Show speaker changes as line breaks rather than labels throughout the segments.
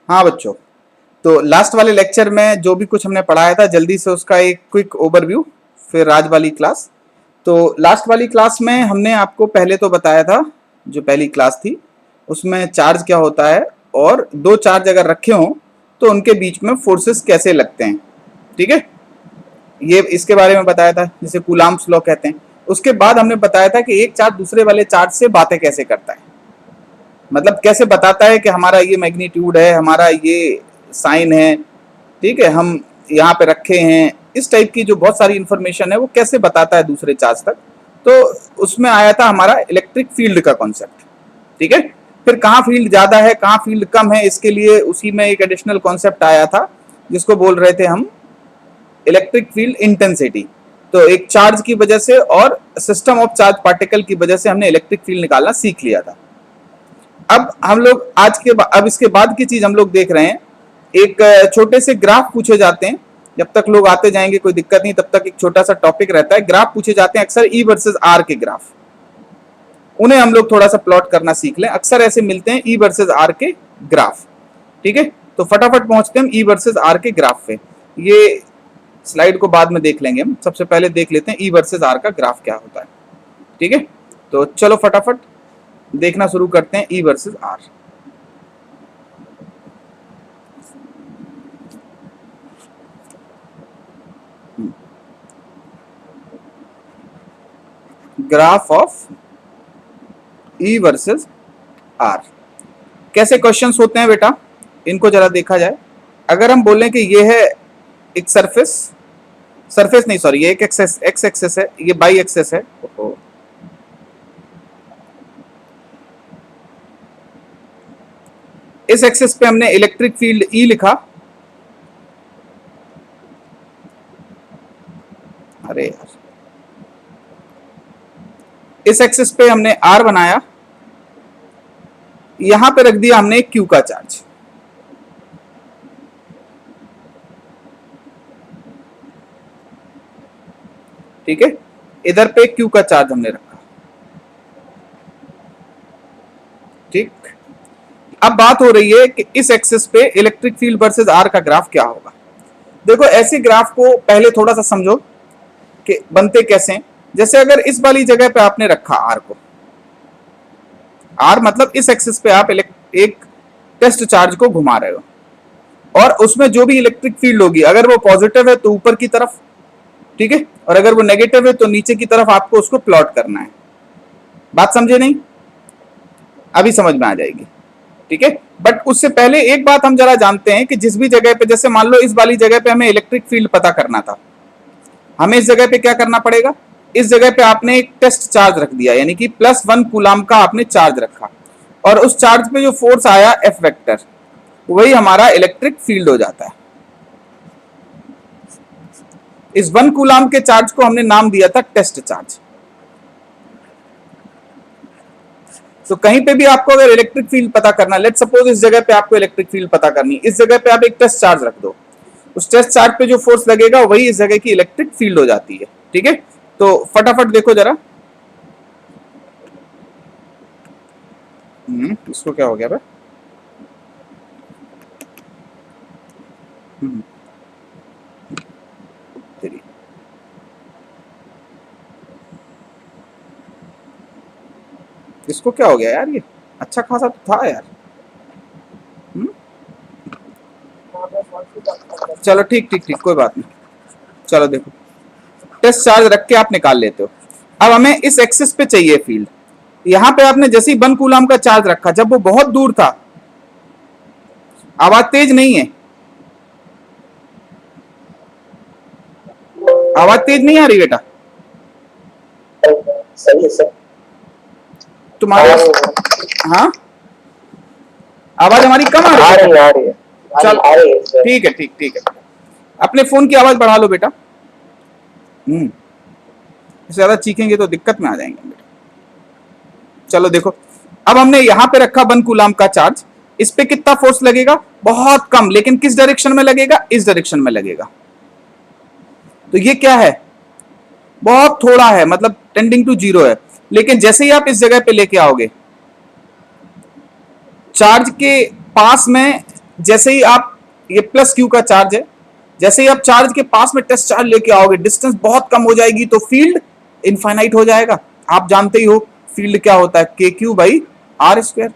हाँ बच्चों, तो लास्ट वाले लेक्चर में जो भी कुछ हमने पढ़ाया था जल्दी से उसका एक क्विक ओवरव्यू, फिर आज वाली क्लास। तो लास्ट वाली क्लास में हमने आपको पहले तो बताया था, जो पहली क्लास थी उसमें चार्ज क्या होता है और दो चार्ज अगर रखे हों तो उनके बीच में फोर्सेस कैसे लगते हैं। ठीक है, ये इसके बारे में बताया था, जिसे कूलाम्स लॉ कहते हैं। उसके बाद हमने बताया था कि एक चार्ज दूसरे वाले चार्ज से बातें कैसे करता है, मतलब कैसे बताता है कि हमारा ये मैग्नीट्यूड है, हमारा ये साइन है, ठीक है, हम यहाँ पे रखे हैं। इस टाइप की जो बहुत सारी इंफॉर्मेशन है वो कैसे बताता है दूसरे चार्ज तक। तो उसमें आया था हमारा इलेक्ट्रिक फील्ड का कॉन्सेप्ट। ठीक है, फिर कहाँ फील्ड ज्यादा है कहाँ फील्ड कम है, इसके लिए उसी में एक एडिशनल कॉन्सेप्ट आया था जिसको बोल रहे थे हम इलेक्ट्रिक फील्ड इंटेंसिटी। तो एक चार्ज की वजह से और सिस्टम ऑफ चार्ज पार्टिकल की वजह से हमने इलेक्ट्रिक फील्ड निकालना सीख लिया था। अब हम लोग अब इसके बाद की चीज हम लोग देख रहे हैं, एक छोटे से ग्राफ पूछे जाते हैं। जब तक लोग आते जाएंगे कोई दिक्कत नहीं, तब तक एक छोटा सा टॉपिक रहता है। ग्राफ पूछे जाते हैं अक्सर ई वर्सेस आर के ग्राफ, उन्हें हम लोग थोड़ा सा प्लॉट करना सीख लें। अक्सर ऐसे मिलते हैं ई वर्सेस आर के ग्राफ। ठीक है, तो फटाफट पहुंचते हैं ई वर्सेस आर के ग्राफ पे। ये स्लाइड को बाद में देख लेंगे, हम सबसे पहले देख लेते हैं ई वर्सेस आर का ग्राफ क्या होता है। ठीक है, तो चलो फटाफट देखना शुरू करते हैं E versus R. Graph of E versus R. कैसे क्वेश्चंस होते हैं बेटा, इनको जरा देखा जाए। अगर हम बोलें कि ये है एक सरफेस नहीं सॉरी, ये एक एक्स एक्सेस है, ये बाई एक्सेस है। इस एक्सेस पे हमने इलेक्ट्रिक फील्ड ई लिखा, अरे यार, इस एक्सेस पे हमने आर बनाया, यहां पे रख दिया हमने क्यू का चार्ज। ठीक है, इधर पे क्यू का चार्ज हमने रखा। ठीक, अब बात हो रही है कि इस एक्सिस पे इलेक्ट्रिक फील्ड वर्सेस आर का ग्राफ क्या होगा। देखो ऐसे ग्राफ को पहले थोड़ा सा समझो कि बनते कैसे हैं। जैसे अगर इस वाली जगह पे आपने रखा आर को, आर मतलब इस एक्सिस पे आप एक टेस्ट चार्ज को घुमा रहे हो और उसमें जो भी इलेक्ट्रिक फील्ड होगी, अगर वो पॉजिटिव है तो ऊपर की तरफ, ठीक है, और अगर वो नेगेटिव है तो नीचे की तरफ आपको उसको प्लॉट करना है। बात समझे नहीं? अभी समझ में आ जाएगी। ठीक है, बट उससे पहले एक बात हम जरा जानते हैं कि जिस भी जगह पे, जैसे मान लो इस वाली जगह पे हमें इलेक्ट्रिक फील्ड पता करना था, हमें इस जगह पे क्या करना पड़ेगा, इस जगह पे आपने एक टेस्ट चार्ज रख दिया, यानी कि +1 कूलाम का आपने चार्ज रखा, और उस चार्ज पे जो फोर्स आया एफ वेक्टर, वही हमारा इलेक्ट्रिक फील्ड हो जाता है। इस 1 कूलाम के चार्ज को हमने नाम दिया था टेस्ट चार्ज। तो कहीं पे भी आपको अगर इलेक्ट्रिक फील्ड पता करना, लेट सपोज इस जगह पे आपको इलेक्ट्रिक फील्ड पता करनी, इस जगह पे आप एक टेस्ट चार्ज रख दो, उस टेस्ट चार्ज पे जो फोर्स लगेगा वही इस जगह की इलेक्ट्रिक फील्ड हो जाती है। ठीक है, तो फटाफट देखो जरा, इसको क्या हो गया भाई, इसको क्या हो गया यार, ये अच्छा खासा तो था यार। चलो ठीक ठीक ठीक, कोई बात नहीं। चलो देखो, टेस्ट चार्ज रख के आप निकाल लेते हो। अब हमें इस एक्सिस पे चाहिए फील्ड। यहां पे आपने जैसे ही 1 कूलाम का चार्ज रखा, जब वो बहुत दूर था, आवाज तेज नहीं है, आवाज तेज नहीं आ रही बेटा?
सही है सर,
तुम्हारे, हाँ आवाज हमारी कम आ रही है?
आ रही है।
चल ठीक है, ठीक ठीक है, अपने फोन की आवाज बढ़ा लो बेटा। ज्यादा चीखेंगे तो दिक्कत में आ जाएंगे बेटा। चलो देखो, अब हमने यहां पे रखा 1 कूलाम का चार्ज, इस पे कितना फोर्स लगेगा? बहुत कम, लेकिन किस डायरेक्शन में लगेगा? इस डायरेक्शन में लगेगा। तो ये क्या है, बहुत थोड़ा है, मतलब टेंडिंग टू 0 है। लेकिन जैसे ही आप इस जगह पे लेके आओगे, चार्ज के पास में जैसे ही आप, ये प्लस क्यू का चार्ज है, जैसे ही आप चार्ज के पास में टेस्ट चार्ज लेके आओगे, डिस्टेंस बहुत कम हो जाएगी तो फील्ड इनफाइनाइट हो जाएगा। आप जानते ही हो फील्ड क्या होता है, k q by r square.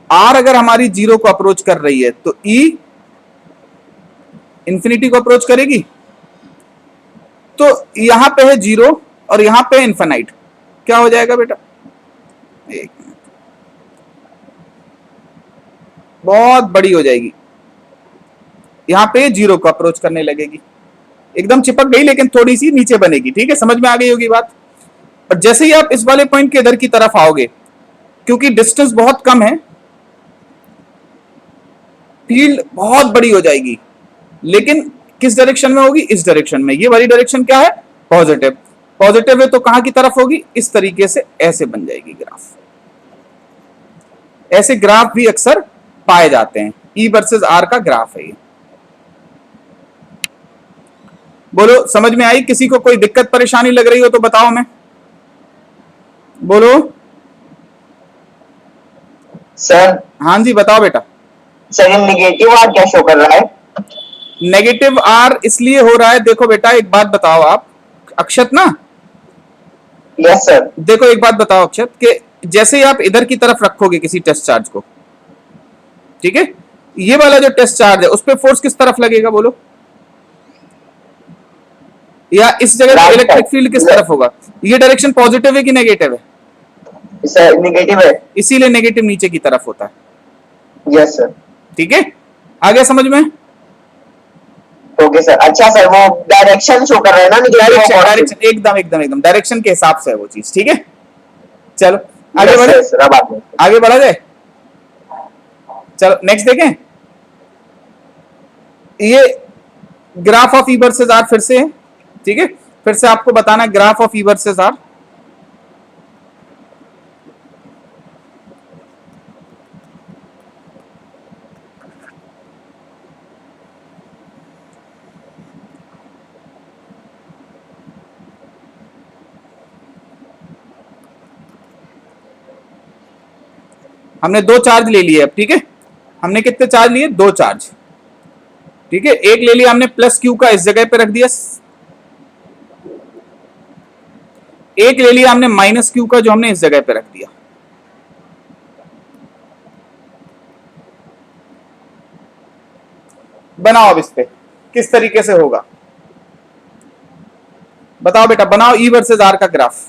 R अगर हमारी जीरो को अप्रोच कर रही है तो ई इंफिनिटी को अप्रोच करेगी। तो यहां पे है जीरो और यहां पे इनफाइनाइट, क्या हो जाएगा बेटा, एक मिनट, बहुत बड़ी हो जाएगी, यहां पे जीरो को अप्रोच करने लगेगी, एकदम चिपक गई लेकिन थोड़ी सी नीचे बनेगी। ठीक है, समझ में आ गई होगी बात। और जैसे ही आप इस वाले पॉइंट के इधर की तरफ आओगे, क्योंकि डिस्टेंस बहुत कम है, फील्ड बहुत बड़ी हो जाएगी, लेकिन किस डायरेक्शन में होगी, इस डायरेक्शन में। ये वाली डायरेक्शन क्या है, पॉजिटिव। पॉजिटिव है तो कहां की तरफ होगी, इस तरीके से ऐसे बन जाएगी ग्राफ। ऐसे ग्राफ भी अक्सर पाए जाते हैं, ई वर्सेस आर का ग्राफ है ये। बोलो समझ में आई, किसी को कोई दिक्कत परेशानी लग रही हो तो बताओ, मैं बोलो।
सर
हाँ जी बताओ बेटा।
सर ये निगेटिव आर क्या शो कर रहा है?
नेगेटिव आर इसलिए हो रहा है, देखो बेटा एक बात बताओ आप, अक्षत ना,
यस सर।
देखो एक बात बताओ अक्षत, कि जैसे ही आप इधर की तरफ रखोगे किसी टेस्ट चार्ज को, ठीक है, ये वाला जो टेस्ट चार्ज है उस पर फोर्स किस तरफ लगेगा बोलो, या इस जगह इलेक्ट्रिक फील्ड किस तरफ होगा, ये डायरेक्शन पॉजिटिव है कि नेगेटिव है,
सर निगेटिव है,
इसीलिए नेगेटिव नीचे की तरफ होता है।
Yes sir.
ठीक है, आ गया समझ में।
Okay sir. अच्छा सर वो डायरेक्शन शो कर रहा है ना,
डायरेक्शन डायरेक्शन एकदम एकदम एकदम डायरेक्शन के हिसाब से है वो चीज। ठीक है, चलो आगे बढ़े, आगे बढ़ा जाए, चलो नेक्स्ट देखें। ये graph of E versus r फिर से है, ठीक है, फिर से आपको बताना graph of E versus r. हमने दो चार्ज ले लिए अब, ठीक है, हमने कितने चार्ज लिए, दो चार्ज। ठीक है, एक ले लिया हमने प्लस क्यू का, इस जगह पे रख दिया, एक ले लिया हमने माइनस क्यू का, जो हमने इस जगह पे रख दिया। बनाओ अब इस पे किस तरीके से होगा, बताओ बेटा, बनाओ ई वर्सेस आर का ग्राफ।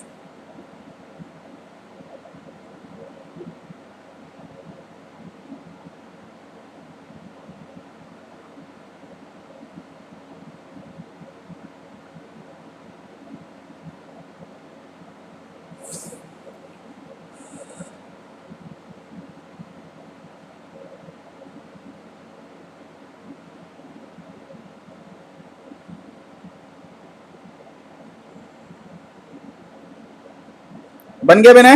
बन गया बने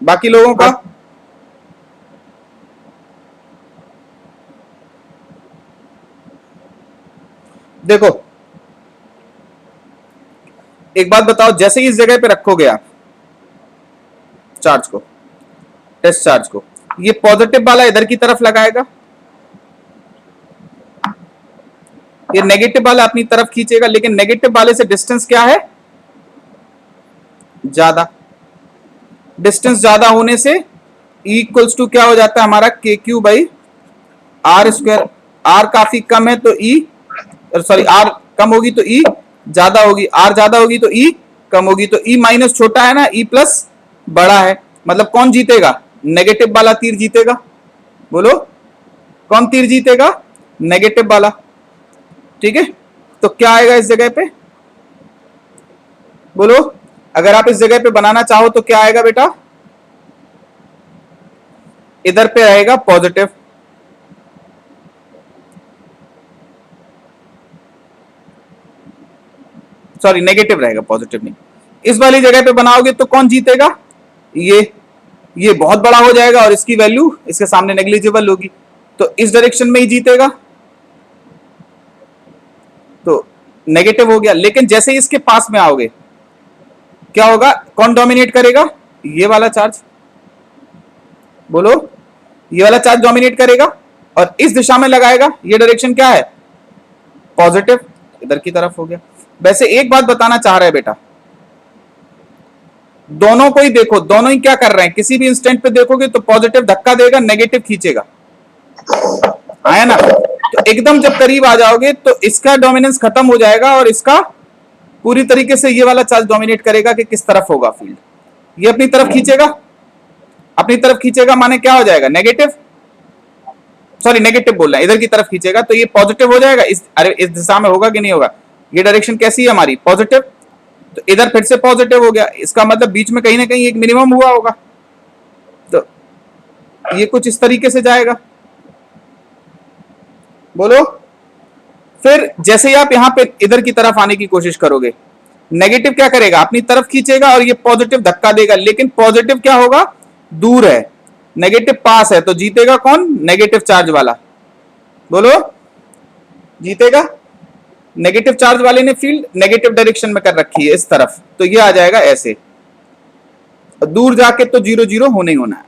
बाकी लोगों का, देखो एक बात बताओ, जैसे ही इस जगह पे रखोगे आप चार्ज को, टेस्ट चार्ज को, ये पॉजिटिव वाला इधर की तरफ लगाएगा, ये नेगेटिव वाला अपनी तरफ खींचेगा, लेकिन नेगेटिव वाले से डिस्टेंस क्या है, ज्यादा। डिस्टेंस ज्यादा होने से E इक्वल्स टू क्या हो जाता है हमारा, k q by r square. R काफी कम है तो E, सॉरी आर कम होगी तो E ज्यादा होगी, आर ज्यादा होगी तो E कम होगी, तो E माइनस छोटा है ना, E प्लस बड़ा है। मतलब कौन जीतेगा, नेगेटिव वाला तीर जीतेगा। बोलो कौन तीर जीतेगा, नेगेटिव वाला। ठीक है, तो क्या आएगा इस जगह पे, बोलो अगर आप इस जगह पे बनाना चाहो तो क्या आएगा बेटा, इधर पे आएगा पॉजिटिव, सॉरी नेगेटिव रहेगा, पॉजिटिव नहीं। इस वाली जगह पे बनाओगे तो कौन जीतेगा, ये बहुत बड़ा हो जाएगा और इसकी वैल्यू इसके सामने नेग्लिजिबल होगी, तो इस डायरेक्शन में ही जीतेगा, तो नेगेटिव हो गया। लेकिन जैसे ही इसके पास में आओगे क्या होगा, कौन डोमिनेट करेगा, ये वाला चार्ज। बोलो ये वाला चार्ज डोमिनेट करेगा और इस दिशा में लगाएगा। ये डायरेक्शन क्या है? पॉजिटिव, इधर की तरफ हो गया। वैसे एक बात बताना चाह रहे हैं बेटा, दोनों को ही देखो, दोनों ही क्या कर रहे हैं, किसी भी इंस्टेंट पे देखोगे तो पॉजिटिव धक्का देगा, नेगेटिव खींचेगा, आया ना? तो एकदम जब करीब आ जाओगे तो इसका डोमिनेंस खत्म हो जाएगा और इसका पूरी तरीके से ये वाला चार्ज डोमिनेट करेगा कि किस तरफ होगा फील्ड। ये अपनी तरफ खींचेगा, अपनी तरफ खींचेगा माने क्या हो जाएगा? नेगेटिव, सॉरी नेगेटिव बोल रहे हैं, इधर की तरफ खींचेगा तो ये पॉजिटिव हो जाएगा। इस दिशा में होगा कि नहीं होगा? ये डायरेक्शन कैसी है हमारी? पॉजिटिव। तो इधर फिर से पॉजिटिव हो गया, इसका मतलब बीच में कहीं ना कहीं एक मिनिमम हुआ होगा। तो ये कुछ इस तरीके से जाएगा, बोलो। फिर जैसे ही आप यहां पे इधर की तरफ आने की कोशिश करोगे, नेगेटिव क्या करेगा? अपनी तरफ खींचेगा और ये पॉजिटिव धक्का देगा, लेकिन पॉजिटिव क्या होगा? दूर है, नेगेटिव पास है, तो जीतेगा कौन? नेगेटिव चार्ज वाला, बोलो। जीतेगा नेगेटिव चार्ज वाले ने फील्ड नेगेटिव डायरेक्शन में कर रखी है इस तरफ, तो ये आ जाएगा ऐसे, और दूर जाके तो 0 0 होने ही होना है।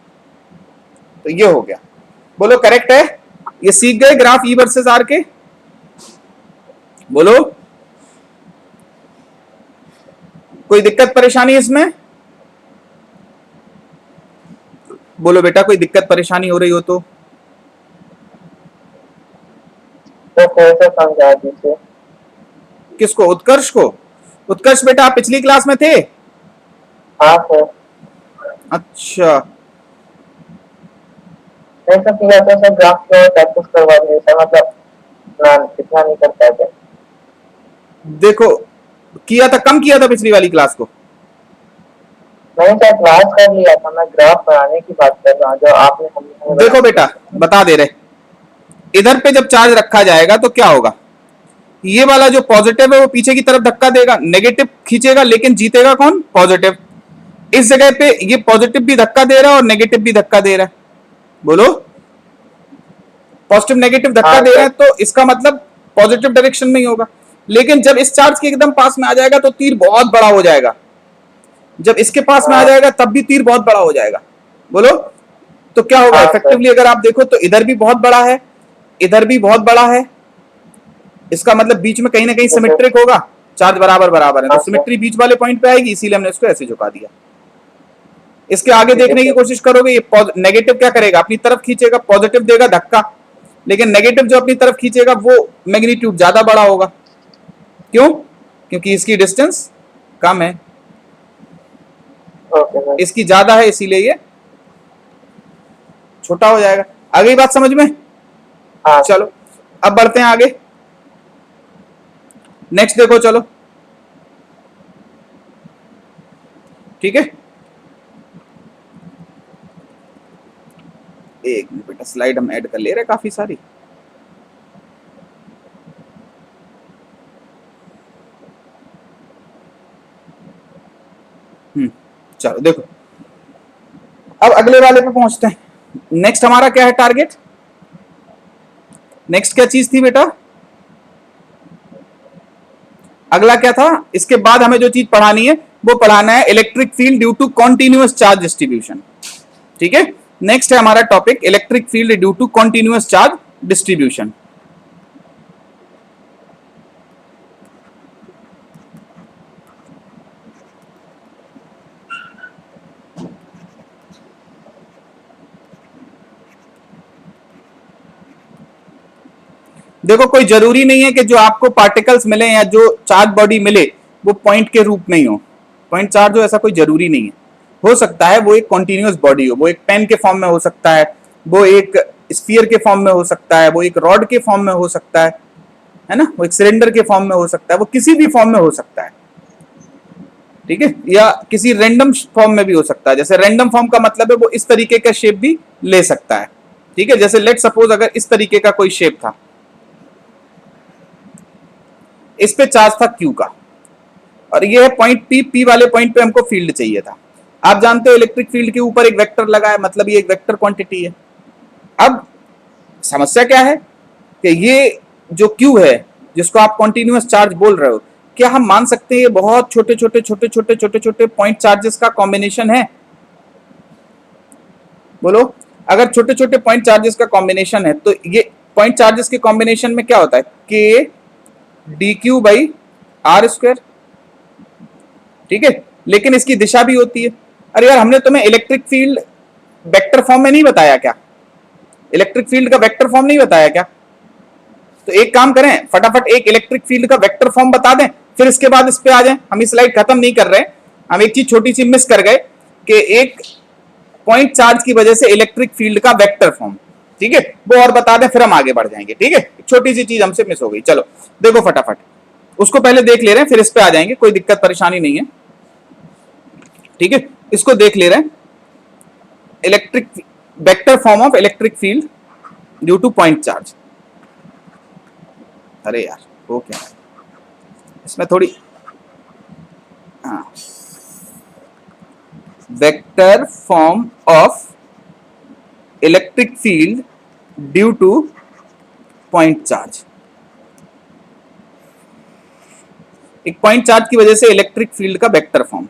तो ये हो गया, बोलो करेक्ट है? ये सीख गए ग्राफ ई वर्सेस आर के, बोलो। कोई दिक्कत परेशानी इसमें? बोलो बेटा, कोई दिक्कत परेशानी हो रही हो तो
कैसे समझा दीजिए।
किसको? उत्कर्ष को? उत्कर्ष बेटा आप पिछली क्लास में थे?
हाँ सर।
अच्छा,
ऐसा किया तो सर ग्राफ में प्रैक्टिस करवा दिए सर, मतलब इतना नहीं कर पाते।
देखो किया था, कम किया था पिछली वाली क्लास को।
मैंने सर क्लास कर लिया था, मैं ग्राफ बनाने की बात कर रहा हूँ जो आपने हमने
देखो बेटा बता दे रहे, इधर पे जब चार्ज रखा जाएगा तो क्या होगा? ये वाला जो पॉजिटिव है वो पीछे की तरफ धक्का देगा, नेगेटिव खींचेगा, लेकिन जीतेगा कौन? पॉजिटिव। इस जगह पे ये पॉजिटिव भी धक्का दे रहा है और नेगेटिव भी धक्का दे रहा है, बोलो। पॉजिटिव नेगेटिव धक्का दे रहा है तो इसका मतलब पॉजिटिव डायरेक्शन में ही होगा। लेकिन जब इस चार्ज के एकदम पास में आ जाएगा तो तीर बहुत बड़ा हो जाएगा, जब इसके पास में आ जाएगा तब भी तीर बहुत बड़ा हो जाएगा, बोलो। तो क्या होगा इफेक्टिवली? अगर आप देखो तो इधर भी बहुत बड़ा है, इधर भी बहुत बड़ा है, इसका मतलब बीच में कहीं ना कहीं सिमेट्रिक होगा, चार्ज बराबर बराबर है, तो सिमेट्री बीच वाले पॉइंट पे आएगी, इसीलिए हमने इसको ऐसे झुका दिया। इसके आगे देखने की कोशिश करोगे, ये नेगेटिव क्या करेगा? अपनी तरफ खींचेगा, पॉजिटिव देगा धक्का, लेकिन नेगेटिव जो अपनी तरफ खींचेगा वो मैग्नीट्यूड ज्यादा बड़ा होगा। क्यों? क्योंकि इसकी डिस्टेंस कम है, इसकी ज्यादा है, इसीलिए ये छोटा हो जाएगा। आ गई बात समझ में?
हाँ।
चलो अब बढ़ते हैं आगे, नेक्स्ट देखो, चलो ठीक है। एक मिनट बेटा, स्लाइड हम ऐड कर ले रहे हैं काफी सारी। चलो देखो, अब अगले वाले पे पहुंचते हैं। नेक्स्ट हमारा क्या है टारगेट? नेक्स्ट क्या चीज थी बेटा? अगला क्या था? इसके बाद हमें जो चीज पढ़ानी है वो पढ़ाना है electric field due to continuous charge distribution, ठीक है। नेक्स्ट है हमारा topic electric field due to continuous charge distribution. देखो कोई जरूरी नहीं है कि जो आपको पार्टिकल्स मिले या जो चार्ज बॉडी मिले वो पॉइंट के रूप में ही हो, पॉइंट चार्ज हो ऐसा कोई जरूरी नहीं है। हो सकता है वो एक कॉन्टिन्यूअस बॉडी हो, वो एक पेन के फॉर्म में हो सकता है, वो एक स्फीयर के फॉर्म में हो सकता है, वो एक रॉड के फॉर्म में हो सकता है ना, वो एक सिलेंडर के फॉर्म में हो सकता है, वो किसी भी फॉर्म में हो सकता है, ठीक है, या किसी रैंडम फॉर्म में भी हो सकता है। जैसे रैंडम फॉर्म का मतलब है वो इस तरीके का शेप भी ले सकता है, ठीक है। जैसे लेट सपोज अगर इस तरीके का कोई शेप था, इस पे चार्ज था क्यू का, और ये है पॉइंट पी, पी वाले पॉइंट पे हमको फील्ड चाहिए था। आप जानते हो इलेक्ट्रिक फील्ड के ऊपर एक वेक्टर लगा है, मतलब ये एक वेक्टर क्वांटिटी है। अब समस्या क्या है कि ये जो क्यू है जिसको आप कॉन्टिन्यूअस चार्ज बोल रहे हो, क्या हम मान सकते हैं ये बहुत छोटे छोटे छोटे छोटे छोटे छोटे पॉइंट चार्जेस का कॉम्बिनेशन है? बोलो। अगर छोटे छोटे पॉइंट चार्जेस का कॉम्बिनेशन है तो ये पॉइंट चार्जेस के कॉम्बिनेशन में क्या होता है, k D q by r square, ठीक है। लेकिन इसकी दिशा भी होती है। अरे यार हमने तुम्हें इलेक्ट्रिक फील्ड वेक्टर फॉर्म में नहीं बताया क्या, इलेक्ट्रिक फील्ड का वेक्टर फॉर्म नहीं बताया क्या? तो एक काम करें, फटाफट एक इलेक्ट्रिक फील्ड का वेक्टर फॉर्म बता दें, फिर इसके बाद इस पे आ जाएं। हम इस स्लाइड खत्म नहीं कर रहे, हम एक चीज छोटी सी मिस कर गए कि एक पॉइंट चार्ज की वजह से इलेक्ट्रिक फील्ड का वेक्टर फॉर्म, ठीक है, वो और बता दें फिर हम आगे बढ़ जाएंगे, ठीक है। छोटी सी चीज हमसे मिस हो गई। चलो देखो फटाफट उसको पहले देख ले रहे हैं, फिर इस पे आ जाएंगे, कोई दिक्कत परेशानी नहीं है, ठीक है। इसको देख ले रहे हैं, electric vector form of electric field due two point charge. अरे यार वो क्या है, इसमें थोड़ी, हाँ, vector form of electric field due two point charge. एक पॉइंट चार्ज की वजह से इलेक्ट्रिक फील्ड का वेक्टर फॉर्म,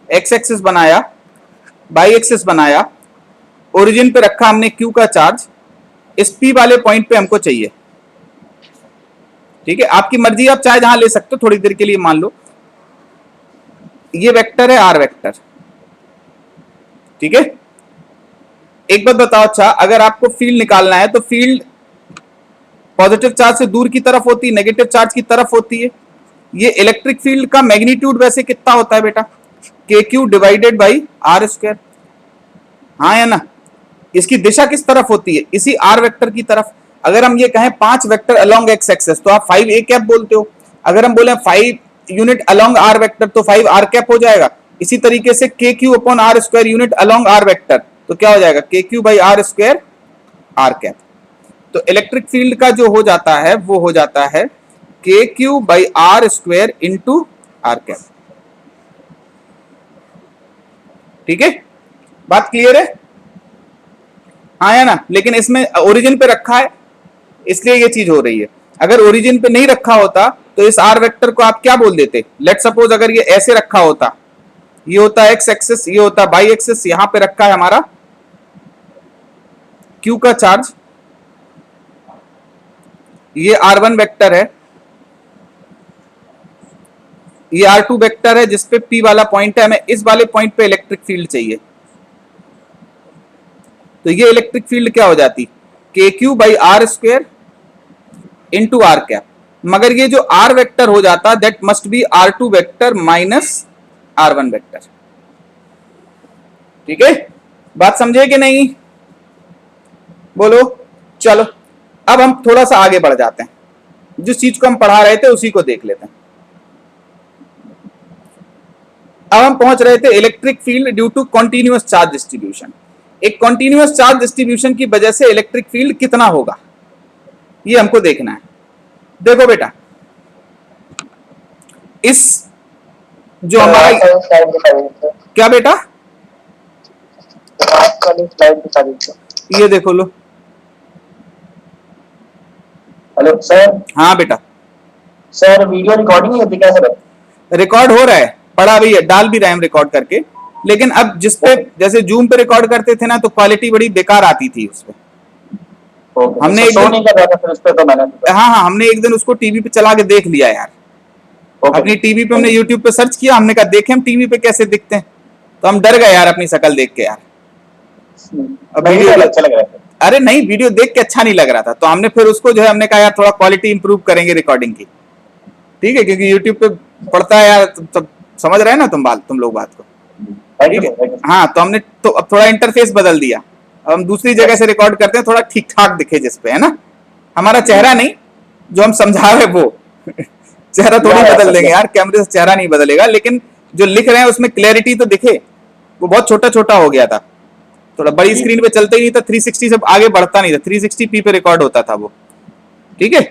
एक्स एक्सिस बनाया, बाई एक्सिस बनाया, ओरिजिन पे रखा हमने क्यू का चार्ज, इस पी वाले पॉइंट पे हमको चाहिए, ठीक है। आपकी मर्जी, आप चाहे जहां ले सकते हो, थोड़ी देर के लिए मान लो ये वेक्टर है आर वेक्टर, ठीक है। एक बात बताओ, अच्छा अगर आपको फील्ड निकालना है तो फील्ड पॉजिटिव चार्ज से दूर की तरफ होती है, नेगेटिव चार्ज की तरफ होती है। ये इलेक्ट्रिक फील्ड का मैग्नीट्यूड वैसे कितना होता है बेटा, k q divided by r square, हाँ या ना। इसकी दिशा किस तरफ होती है, इसी आर वेक्टर की तरफ। अगर हम ये कहें 5 वेक्टर अलोंग एक्स एक्सेस तो आप 5 ए कैप बोलते हो। अगर हम बोले 5 यूनिट अलोंग आर वेक्टर तो 5 आर कैप हो जाएगा। इसी तरीके से k q upon r square unit along r vector तो क्या हो जाएगा, k q by r square r cap. तो इलेक्ट्रिक फील्ड का जो हो जाता है वो हो जाता है k q by r square into r cap, ठीक है। बात क्लियर है, हाँ या ना। लेकिन इसमें ओरिजिन पे रखा है इसलिए ये चीज हो रही है। अगर ओरिजिन पे नहीं रखा होता तो इस आर वेक्टर को आप क्या बोल देते, लेट सपोज अगर ये ऐसे रखा होता, ये होता एक्स एक्सिस, ये होता बाई एक्सिस, यहां पे रखा है हमारा क्यू का चार्ज, ये R1 वेक्टर है, ये R2 वेक्टर है जिसपे P वाला पॉइंट है, हमें इस वाले पॉइंट पे इलेक्ट्रिक फील्ड चाहिए। तो ये इलेक्ट्रिक फील्ड क्या हो जाती, k q by r square into r cap. मगर ये जो आर वेक्टर हो जाता that must be R2 vector minus R1 vector, ठीक है। बात समझे कि नहीं, बोलो। चलो अब हम थोड़ा सा आगे बढ़ जाते हैं, जिस चीज को हम पढ़ा रहे थे उसी को देख लेते हैं। अब हम पहुंच रहे थे electric field due to continuous charge distribution. एक कॉन्टिन्यूअस चार्ज डिस्ट्रीब्यूशन की वजह से इलेक्ट्रिक फील्ड कितना होगा ये हमको देखना है। देखो बेटा, इस जो हमारा क्या बेटा, ये देखो लो,
हेलो सर।
हाँ बेटा,
सर वीडियो रिकॉर्डिंग नहीं होती क्या सर?
रिकॉर्ड हो रहा है, पढ़ा भी है, डाल भी रहे हैं रिकॉर्ड करके। लेकिन अब जिस पे जैसे जूम पे रिकॉर्ड करते थे ना तो क्वालिटी बड़ी बेकार आती थी उस पे। हमने एक दिन,
नहीं कर रहा था फिर उस पे तो मैंने,
हाँ हाँ, हमने एक दिन उसको टीवी पे चला के देख लिया यार। अपनी टीवी पे हमने यूट्यूब पे सर्च किया, हमने कहा देखें हम टीवी पे कैसे दिखते हैं, तो हम डर गए यार अपनी शक्ल देख के यार। अब वीडियो
अच्छा लग रहा था।
अरे नहीं, वीडियो देख के अच्छा नहीं लग रहा था, तो हमने फिर उसको जो है हमने कहा यार थोड़ा क्वालिटी इंप्रूव करेंगे रिकॉर्डिंग की, ठीक है, क्योंकि यूट्यूब पे पड़ता है यार, तो समझ रहे हैं ना तुम लोग बात को, ठीक है। हाँ तो हमने तो अब थोड़ा इंटरफेस बदल दिया, अब हम दूसरी जगह से रिकॉर्ड करते हैं, थोड़ा ठीक ठाक दिखे जिसपे, है ना, हमारा चेहरा नहीं, जो हम समझा रहे वो चेहरा थोड़ी बदल देंगे यार, कैमरे से चेहरा नहीं बदलेगा, लेकिन जो लिख रहे हैं उसमें क्लैरिटी तो दिखे। वो बहुत छोटा छोटा हो गया था, थोड़ा बड़ी स्क्रीन पे चलता ही नहीं था, 360 से आगे बढ़ता नहीं था, 360p पे रिकॉर्ड होता था वो, ठीक है।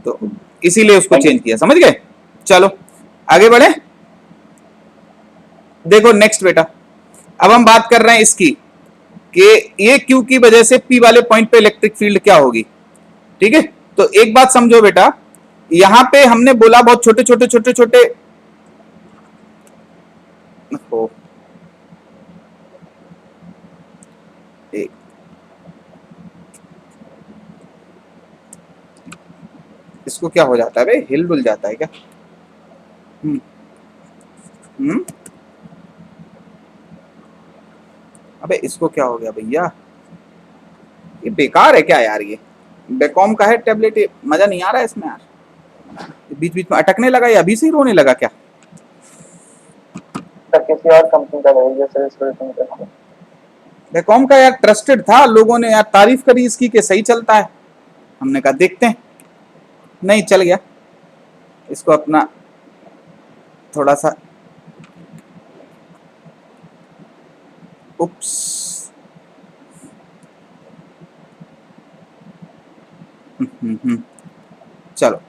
तो इसीलिए उसको चेंज किया, समझ गए। चलो आगे बढ़े, देखो नेक्स्ट बेटा, अब हम बात कर रहे हैं इसकी कि ये क्यू की वजह से पी वाले पॉइंट पे इलेक्ट्रिक फील्ड क्या होगी, ठीक है। तो एक बात समझो बेटा, यहां पे हमने बोला बहुत छोटे छोटे छोटे छोटे, एक, इसको क्या हो जाता है बे, हिल डुल जाता है क्या? हम्म हम्म अबे इसको क्या हो गया भैया, ये बेकार है क्या यार? ये बेकॉम का है टेबलेट, ये मजा नहीं आ रहा है इसमें यार, बीच बीच में अटकने लगा, या अभी से ही रोने लगा क्या?
सर किसी और कंपनी का ले लीजिए सर, इस वजह से
बेकॉम का यार ट्रस्टेड था, लोगों ने यार तारीफ करी इसकी कि सही चलता है, हमने कहा देखते हैं, नहीं चल गया। इसको अपना थोड़ा सा, उप्स, हम्म, चलो,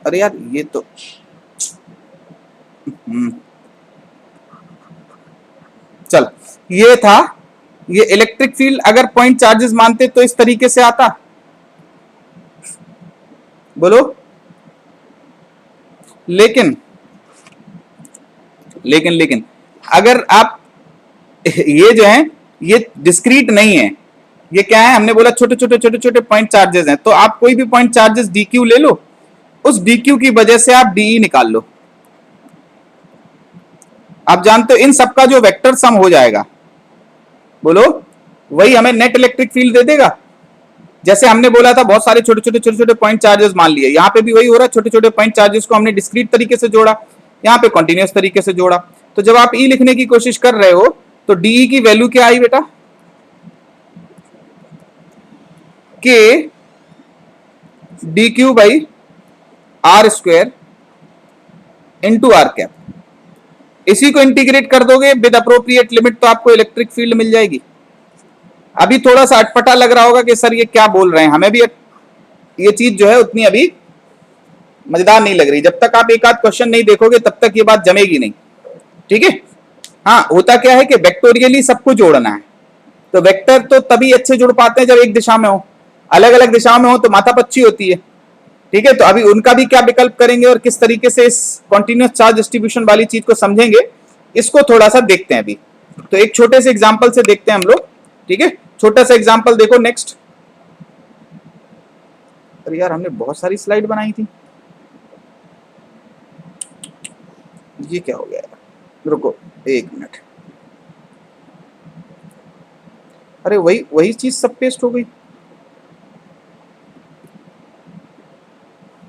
अरे यार ये तो, हम्म, चल, ये था, ये इलेक्ट्रिक फील्ड अगर पॉइंट चार्जेस मानते तो इस तरीके से आता, बोलो। लेकिन लेकिन लेकिन अगर आप ये जो है, ये डिस्क्रीट नहीं है, ये क्या है, हमने बोला छोटे छोटे छोटे छोटे पॉइंट चार्जेस हैं, तो आप कोई भी पॉइंट चार्जेस डी क्यू ले लो, उस डी क्यू की वजह से आप डीई निकाल लो, आप जानते हो इन सबका जो वेक्टर सम हो जाएगा, बोलो, वही हमें नेट इलेक्ट्रिक फील्ड दे देगा। जैसे हमने बोला था बहुत सारे छोटे छोटे छोटे छोटे पॉइंट चार्जेस मान लिए, यहाँ पे भी वही हो रहा है, छोटे छोटे पॉइंट चार्जेस को हमने डिस्क्रीट तरीके से जोड़ा, यहाँ पे कॉन्टिन्यूस तरीके से जोड़ा। तो जब आप ई लिखने की कोशिश कर रहे हो तो डीई की वैल्यू क्या आई बेटा, k D q by r square into r cap, इसी को इंटीग्रेट कर दोगे विद अप्रोप्रिएट लिमिट तो आपको इलेक्ट्रिक फील्ड मिल जाएगी। अभी थोड़ा सा अटपटा लग रहा होगा कि सर ये क्या बोल रहे हैं, हमें भी ये चीज जो है उतनी अभी मजेदार नहीं लग रही, जब तक आप एक आध क्वेश्चन नहीं देखोगे तब तक ये बात जमेगी नहीं, ठीक है। हाँ, होता क्या है कि वेक्टोरियली सबको जोड़ना है, तो वेक्टर तो तभी अच्छे जुड़ पाते हैं जब एक दिशा में हो, अलग अलग दिशा में हो तो माथापच्ची होती है, ठीक है। तो अभी उनका भी क्या विकल्प करेंगे और किस तरीके से इस कॉन्टिन्यूस चार्ज डिस्ट्रीब्यूशन वाली चीज को समझेंगे, इसको थोड़ा सा देखते हैं अभी। तो एक छोटे से एग्जाम्पल से देखते हैं हम लोग, ठीक है। छोटा सा एग्जाम्पल देखो नेक्स्ट। अरे यार हमने बहुत सारी स्लाइड बनाई थी, ये क्या हो गया यार, रुको एक मिनट, अरे वही वही चीज सब पेस्ट हो गई,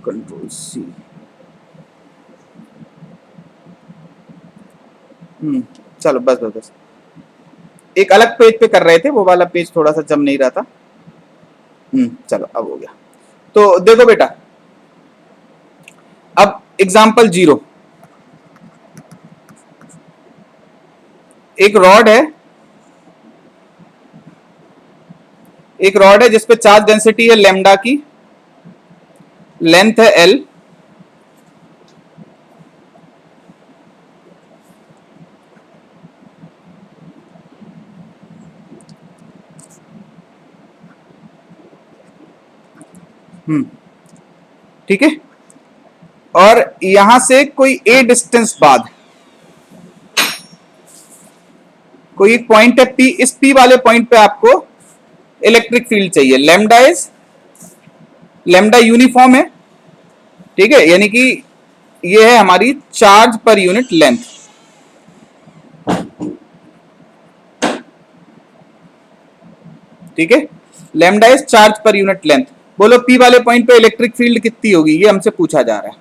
कंट्रोल सी, चलो बस बस बस, एक अलग पेज पे कर रहे थे, वो वाला पेज थोड़ा सा जम नहीं रहा था, चलो अब हो गया। तो देखो बेटा, अब एग्जाम्पल 0, एक रॉड है, एक रॉड है जिसपे चार्ज डेंसिटी है लेमडा की, लेंथ है एल, ठीक है, और यहां से कोई ए डिस्टेंस बाद कोई एक पॉइंट है पी, इस पी वाले पॉइंट पे आपको इलेक्ट्रिक फील्ड चाहिए, लेमडा यूनिफॉर्म है, ठीक है, यानी कि ये है हमारी चार्ज पर यूनिट लेंथ, ठीक है, lambda is charge per unit length. बोलो पी वाले पॉइंट पे इलेक्ट्रिक फील्ड कितनी होगी, ये हमसे पूछा जा रहा है,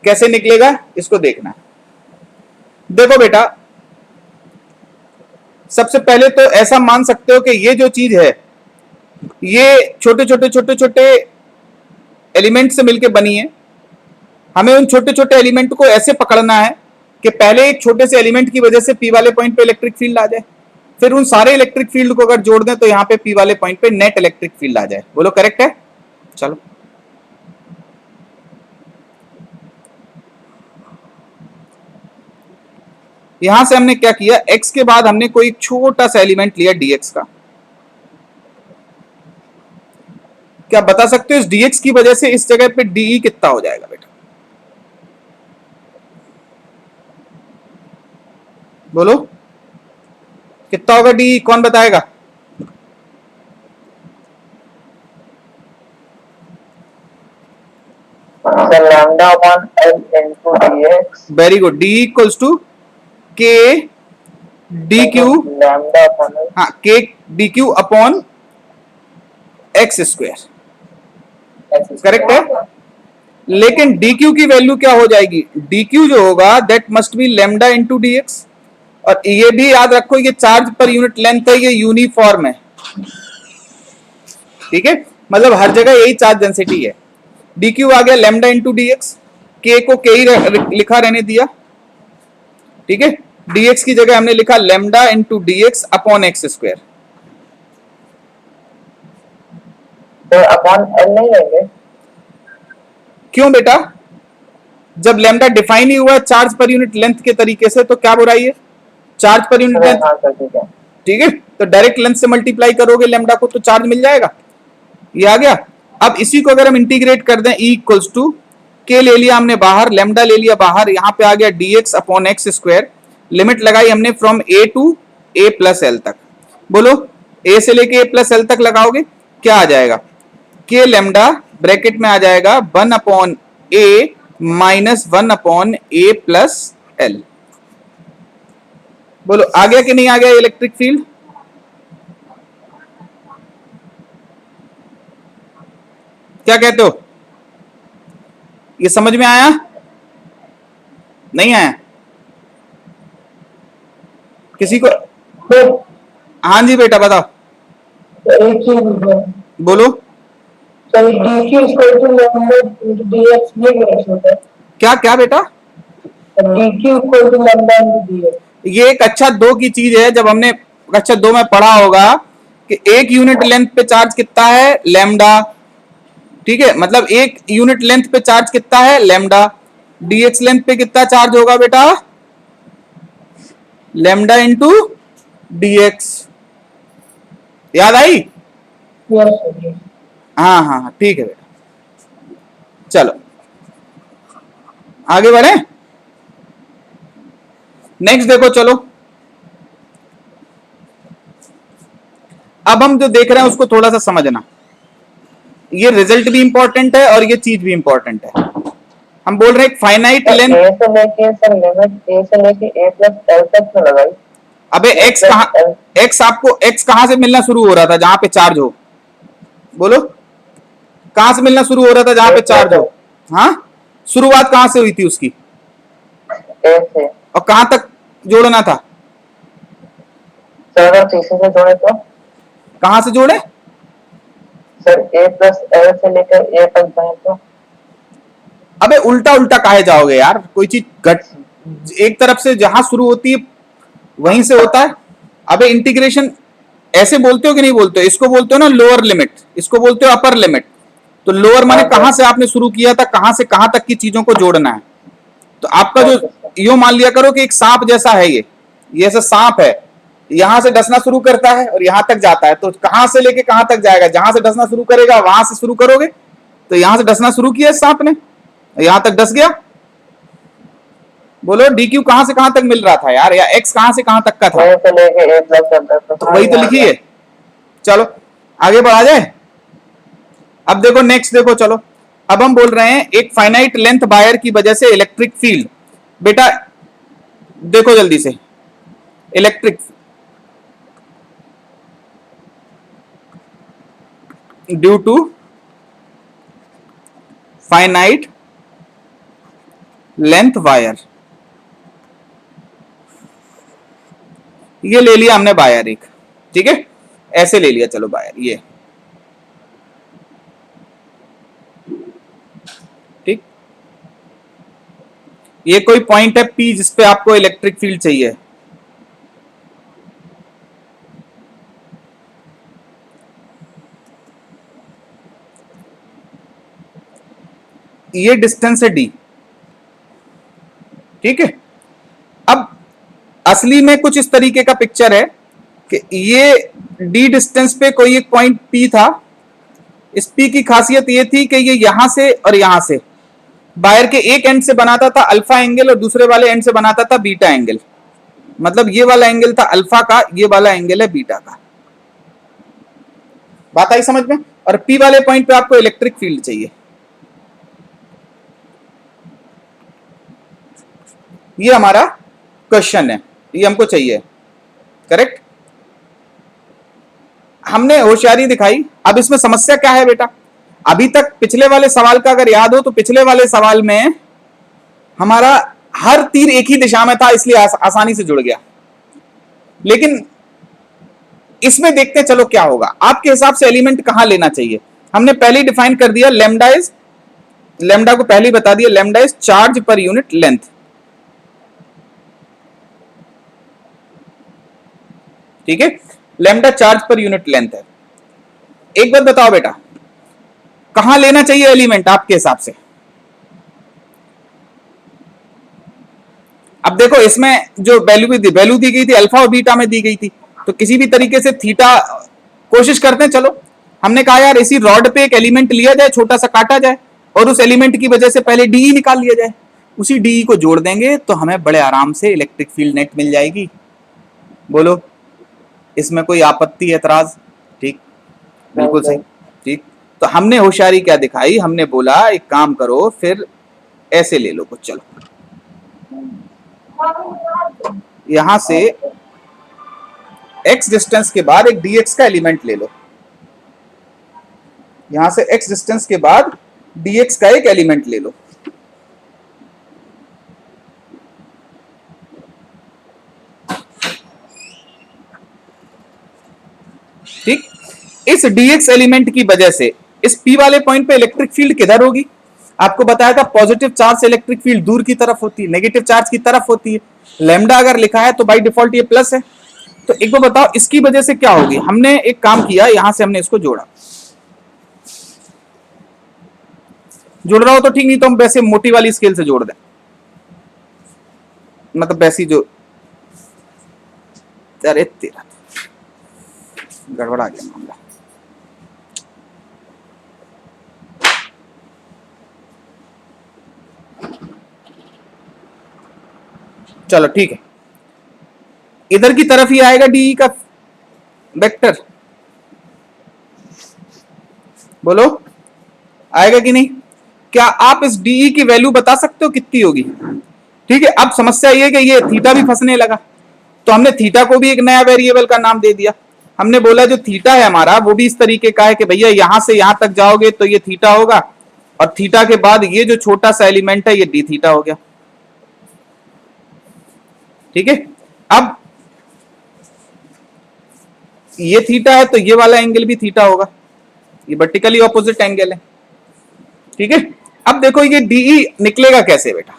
कैसे निकलेगा इसको देखना। देखो बेटा, सबसे पहले तो ऐसा मान सकते हो कि ये जो चीज है ये छोटे छोटे छोटे छोटे एलिमेंट से मिलकर बनी है, हमें उन छोटे छोटे एलिमेंट को ऐसे पकड़ना है कि पहले एक छोटे से एलिमेंट की वजह से पी वाले पॉइंट पे इलेक्ट्रिक फील्ड आ जाए, फिर उन सारे इलेक्ट्रिक फील्ड को अगर जोड़ दें तो यहाँ पे पी वाले पॉइंट पे नेट इलेक्ट्रिक फील्ड आ जाए। बोलो करेक्ट है? चलो, यहां से हमने क्या किया, x के बाद हमने कोई छोटा सा एलिमेंट लिया dx का, क्या बता सकते हो इस dx की वजह से इस जगह पे de कितना हो जाएगा बेटा, बोलो। कितना होगा डी, कौन बताएगा?
Sir lambda upon L into dx.
Very good, D equals to K D Q,
lambda upon L.
हाँ K D Q upon x square, correct है। लेकिन dq की वैल्यू क्या हो जाएगी? dq जो होगा that must B lambda into dx। और ये भी याद रखो, ये चार्ज पर यूनिट लेंथ है, ये यूनिफॉर्म है, ठीक है, मतलब हर जगह यही चार्ज डेंसिटी है। dq आ गया लैम्डा इंटू dx, k को k ही लिखा रहने दिया, ठीक है। dx की जगह हमने लिखा lambda into dx upon x square.
तो अपॉन एल नहीं लेंगे?
क्यों बेटा? जब लैम्डा डिफाइन ही हुआ है चार्ज पर यूनिट लेंथ के तरीके से, तो क्या बुराई है? चार्ज पर यूनिट लेंथ,
हाँ सर ठीक है।
ठीक है, तो डायरेक्ट लेंथ से मल्टीप्लाई करोगे लैम्डा को तो चार्ज मिल जाएगा, ये आ गया। अब इसी को अगर हम इंटीग्रेट कर दें, ई इक्वल्स टू के ले लिया हमने बाहर, लैम्डा ले लिया बाहर, यहां पे आ गया dx upon x square. Limit लगाई हमने from a to a plus L तक। बोलो a से लेके a प्लस एल तक लगाओगे, क्या आ जाएगा? के लैम्डा ब्रैकेट में आ जाएगा 1 upon a minus 1 upon a plus L. बोलो आ गया कि नहीं आ गया इलेक्ट्रिक फील्ड? क्या कहते हो? ये समझ में आया? नहीं आया? किसी को? हाँ जी बेटा बताओ।
एक चीज
बोलो।
Sir dq equal to lambda into dx नहीं कर सकते?
क्या क्या बेटा?
dq equal to lambda into dx।
ये एक कक्षा 2 की चीज है, जब हमने कक्षा 2 में पढ़ा होगा कि एक यूनिट लेंथ पे चार्ज कितना है, लैम्डा, ठीक है, मतलब एक यूनिट लेंथ पे चार्ज कितना है, लैम्डा। dx लेंथ पे कितना चार्ज होगा बेटा? Lambda into dx। याद आई?
Yes sir.
हाँ हाँ हाँ ठीक है बेटा, चलो आगे बढ़े। नेक्स्ट देखो, चलो अब हम जो देख रहे हैं उसको थोड़ा सा समझना। ये रिजल्ट भी इंपॉर्टेंट है और ये चीज भी इंपॉर्टेंट है। हम बोल रहे हैं फाइनाइट लेंथ,
a से लेके सर लिमिट a से लेके a प्लस l तक क्यों लगाई?
अबे x कहाँ, x आपको x कहां से मिलना शुरू हो रहा था जहां पे चार्ज हो? बोलो कहां से मिलना शुरू हो रहा था जहां पे चार्ज हो? हाँ, शुरुआत कहां से हुई थी उसकी?
a से।
और कहां तक जोड़ना था?
सर अगर तीसरे से जोड़े तो?
कहां से जोड़े?
सर a प्लस l से लेकर a तक जाए तो?
अबे उल्टा उल्टा काहे जाओगे यार, कोई चीज घट एक तरफ से जहां शुरू होती है वहीं से होता है। अबे इंटीग्रेशन ऐसे बोलते हो कि नहीं बोलते हो? इसको बोलते हो ना लोअर लिमिट, इसको बोलते हो अपर लिमिट। तो लोअर माने कहां से आपने शुरू किया था, कहां से कहां तक की चीजों को जोड़ना है। तो आपका जो यो मान लिया करो कि एक सांप जैसा है, ये ऐसा सांप है, यहां से डसना शुरू करता है और यहां तक जाता है। तो कहां से लेके कहां तक जाएगा? जहां से डसना शुरू करेगा वहां से शुरू करोगे। तो यहां से डसना शुरू किया सांप ने, यहां तक डस गया। बोलो dq कहां से कहां तक मिल रहा था यार, या x कहां से कहां तक का था?
a से लेके a प्लस l तक।
तो वही तो लिखी है। चलो आगे बढ़ा जाए। अब देखो नेक्स्ट देखो, चलो अब हम बोल रहे हैं एक फाइनाइट लेंथ वायर की वजह से इलेक्ट्रिक फील्ड। बेटा देखो जल्दी से, electric due to finite length wire, ये ले लिया हमने वायर एक, ठीक है, ऐसे ले लिया, चलो वायर ये, ठीक। ये कोई पॉइंट है P जिसपे आपको इलेक्ट्रिक फील्ड चाहिए। ये डिस्टेंस है D, ठीक है। अब असली में कुछ इस तरीके का पिक्चर है कि ये D डिस्टेंस पे कोई एक पॉइंट P था। इस P की खासियत ये थी कि ये यहां से और यहां से वायर के एक एंड से बनाता था अल्फा एंगल और दूसरे वाले एंड से बनाता था बीटा एंगल। मतलब ये वाला एंगल था अल्फा का, ये वाला एंगल है बीटा का। बात आई समझ में? और पी वाले पॉइंट पे आपको इलेक्ट्रिक फील्ड चाहिए, ये हमारा क्वेश्चन है, ये हमको चाहिए। करेक्ट? हमने होशियारी दिखाई। अब इसमें समस्या क्या है बेटा? अभी तक पिछले वाले सवाल का अगर याद हो तो पिछले वाले सवाल में हमारा हर तीर एक ही दिशा में था, इसलिए आसानी से जुड़ गया। लेकिन इसमें देखते हैं चलो क्या होगा। आपके हिसाब से एलिमेंट कहां लेना चाहिए? हमने पहले डिफाइन कर दिया, लैम्डा को पहले बता दिया, lambda is charge per unit length. ठीक है, lambda charge per unit length है। एक बात बताओ बेटा, कहां लेना चाहिए एलिमेंट आपके हिसाब से? अब देखो इसमें जो वैल्यू दी गई थी अल्फा और बीटा में दी गई थी, तो किसी भी तरीके से थीटा कोशिश करते हैं। चलो हमने कहा यार इसी रॉड पे एक एलिमेंट लिया जाए, छोटा सा काटा जाए, और उस एलिमेंट की वजह से पहले डीई निकाल लिया जाए, उसी डीई को जोड़ देंगे तो हमें बड़े आराम से इलेक्ट्रिक फील्ड नेट मिल जाएगी। बोलो, इसमें कोई आपत्ति एतराज? ठीक, बिल्कुल सही। ठीक, तो हमने होशियारी क्या दिखाई? हमने बोला एक काम करो, फिर ऐसे ले लो कुछ। चलो यहां से x डिस्टेंस के बाद एक dx का एलिमेंट ले लो, यहां से x डिस्टेंस के बाद dx का एक एलिमेंट ले लो। ठीक, इस dx एलिमेंट की वजह से इस p वाले पॉइंट पे इलेक्ट्रिक फील्ड किधर होगी? आपको बताया था पॉजिटिव चार्ज से इलेक्ट्रिक फील्ड दूर की तरफ होती है, नेगेटिव चार्ज की तरफ होती है। लैम्डा अगर लिखा है तो बाय डिफॉल्ट ये प्लस है। तो एक बार बताओ इसकी वजह से क्या होगी? हमने एक काम किया, यहां से हमने इसको जोड़ा। जुड़ रहा हो तो ठीक, नहीं तो हम वैसे मोटी वाली स्केल से जोड़ दें, मतलब वैसी जो, अरे तेरा गड़बड़ा गया मामला। चलो ठीक है, इधर की तरफ ही आएगा डीई का वेक्टर। बोलो आएगा कि नहीं? क्या आप इस डीई की वैल्यू बता सकते हो कितनी होगी? ठीक है, अब समस्या ये है कि ये थीटा भी फंसने लगा, तो हमने थीटा को भी एक नया वेरिएबल का नाम दे दिया। हमने बोला जो थीटा है हमारा वो भी इस तरीके का है कि भैया यहां से यहां तक जाओगे तो ये थीटा होगा, और थीटा के बाद ये जो छोटा सा एलिमेंट है ये डी थीटा हो गया। ठीक है, अब ये थीटा है तो ये वाला एंगल भी थीटा होगा, ये वर्टिकली ऑपोजिट एंगल है। ठीक है, अब देखो ये डीई निकलेगा कैसे बेटा?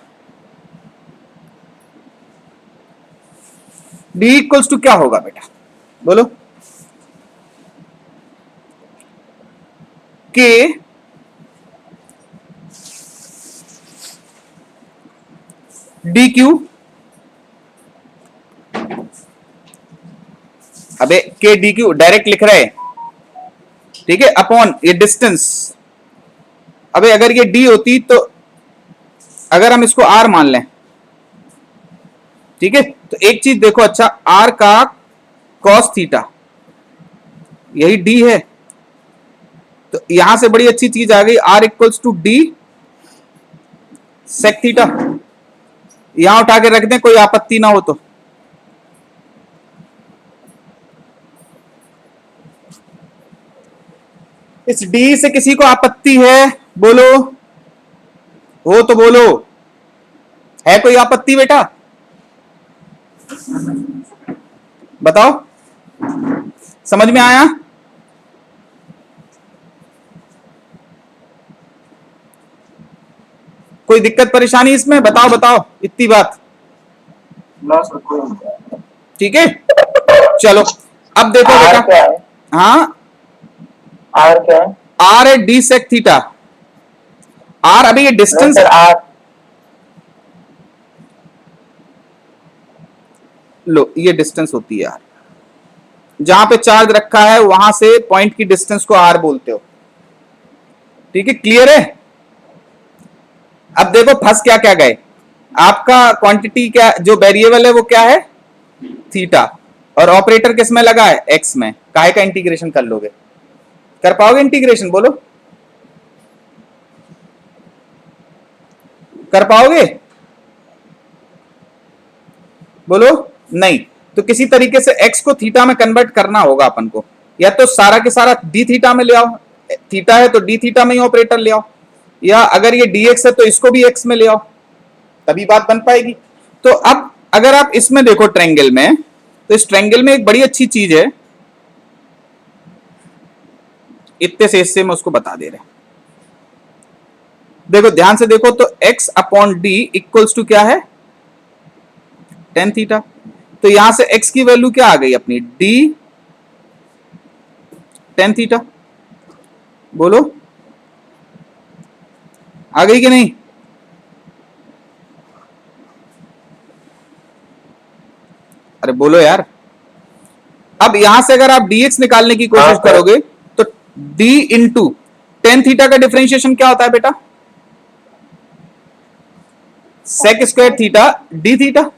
डी इक्वल्स टू क्या होगा बेटा? बोलो, के डी क्यू, अबे के डी क्यू डायरेक्ट लिख रहे हैं, ठीक है, अपॉन ये डिस्टेंस। अबे अगर ये डी होती तो अगर हम इसको आर मान लें, ठीक है, तो एक चीज देखो, अच्छा आर का कॉस थीटा यही डी है, तो यहां से बड़ी अच्छी चीज आ गई, r equals to D sec theta. यहां उठा के रख दें, कोई आपत्ति ना हो तो। इस डी से किसी को आपत्ति है? बोलो, हो तो बोलो, है कोई आपत्ति बेटा? बताओ, समझ में आया? कोई दिक्कत परेशानी इसमें? बताओ बताओ, इतनी बात। ठीक है, चलो अब देखो बेटा। हाँ,
आर क्या है?
आर है डी सेक थीटा। आर अभी ये डिस्टेंस,
आर
लो ये डिस्टेंस होती है आर, जहां पे चार्ज रखा है वहां से पॉइंट की डिस्टेंस को आर बोलते हो। ठीक है, क्लियर है? अब देखो फंस क्या क्या गए, आपका क्वांटिटी क्या, जो वेरिएबल है वो क्या है? थीटा, और ऑपरेटर किस में लगा है, एक्स में, काहे का इंटीग्रेशन कर लोगे, कर पाओगे इंटीग्रेशन, बोलो कर पाओगे, बोलो नहीं। तो किसी तरीके से x को थीटा में कन्वर्ट करना होगा अपन को, या तो सारा के सारा डी थीटा में ले आओ, थीटा है तो डी थीटा में ही ऑपरेटर ले आओ, या अगर ये dx है तो इसको भी x में ले आओ, तभी बात बन पाएगी। तो अब अगर आप इसमें देखो ट्रायंगल में, तो इस ट्रायंगल में एक बड़ी अच्छी चीज है, इतने से हिस्से में उसको बता दे रहे हैं। देखो ध्यान से देखो तो x upon D equals to क्या है, टेन थीटा। तो यहां से x की वैल्यू क्या आ गई अपनी, d टेन थीटा, बोलो आ गई कि नहीं, अरे बोलो यार। अब यहां से अगर आप dx निकालने की कोशिश करोगे तो d इंटू टेन थीटा का डिफरेंशिएशन क्या होता है बेटा, sec square theta D theta.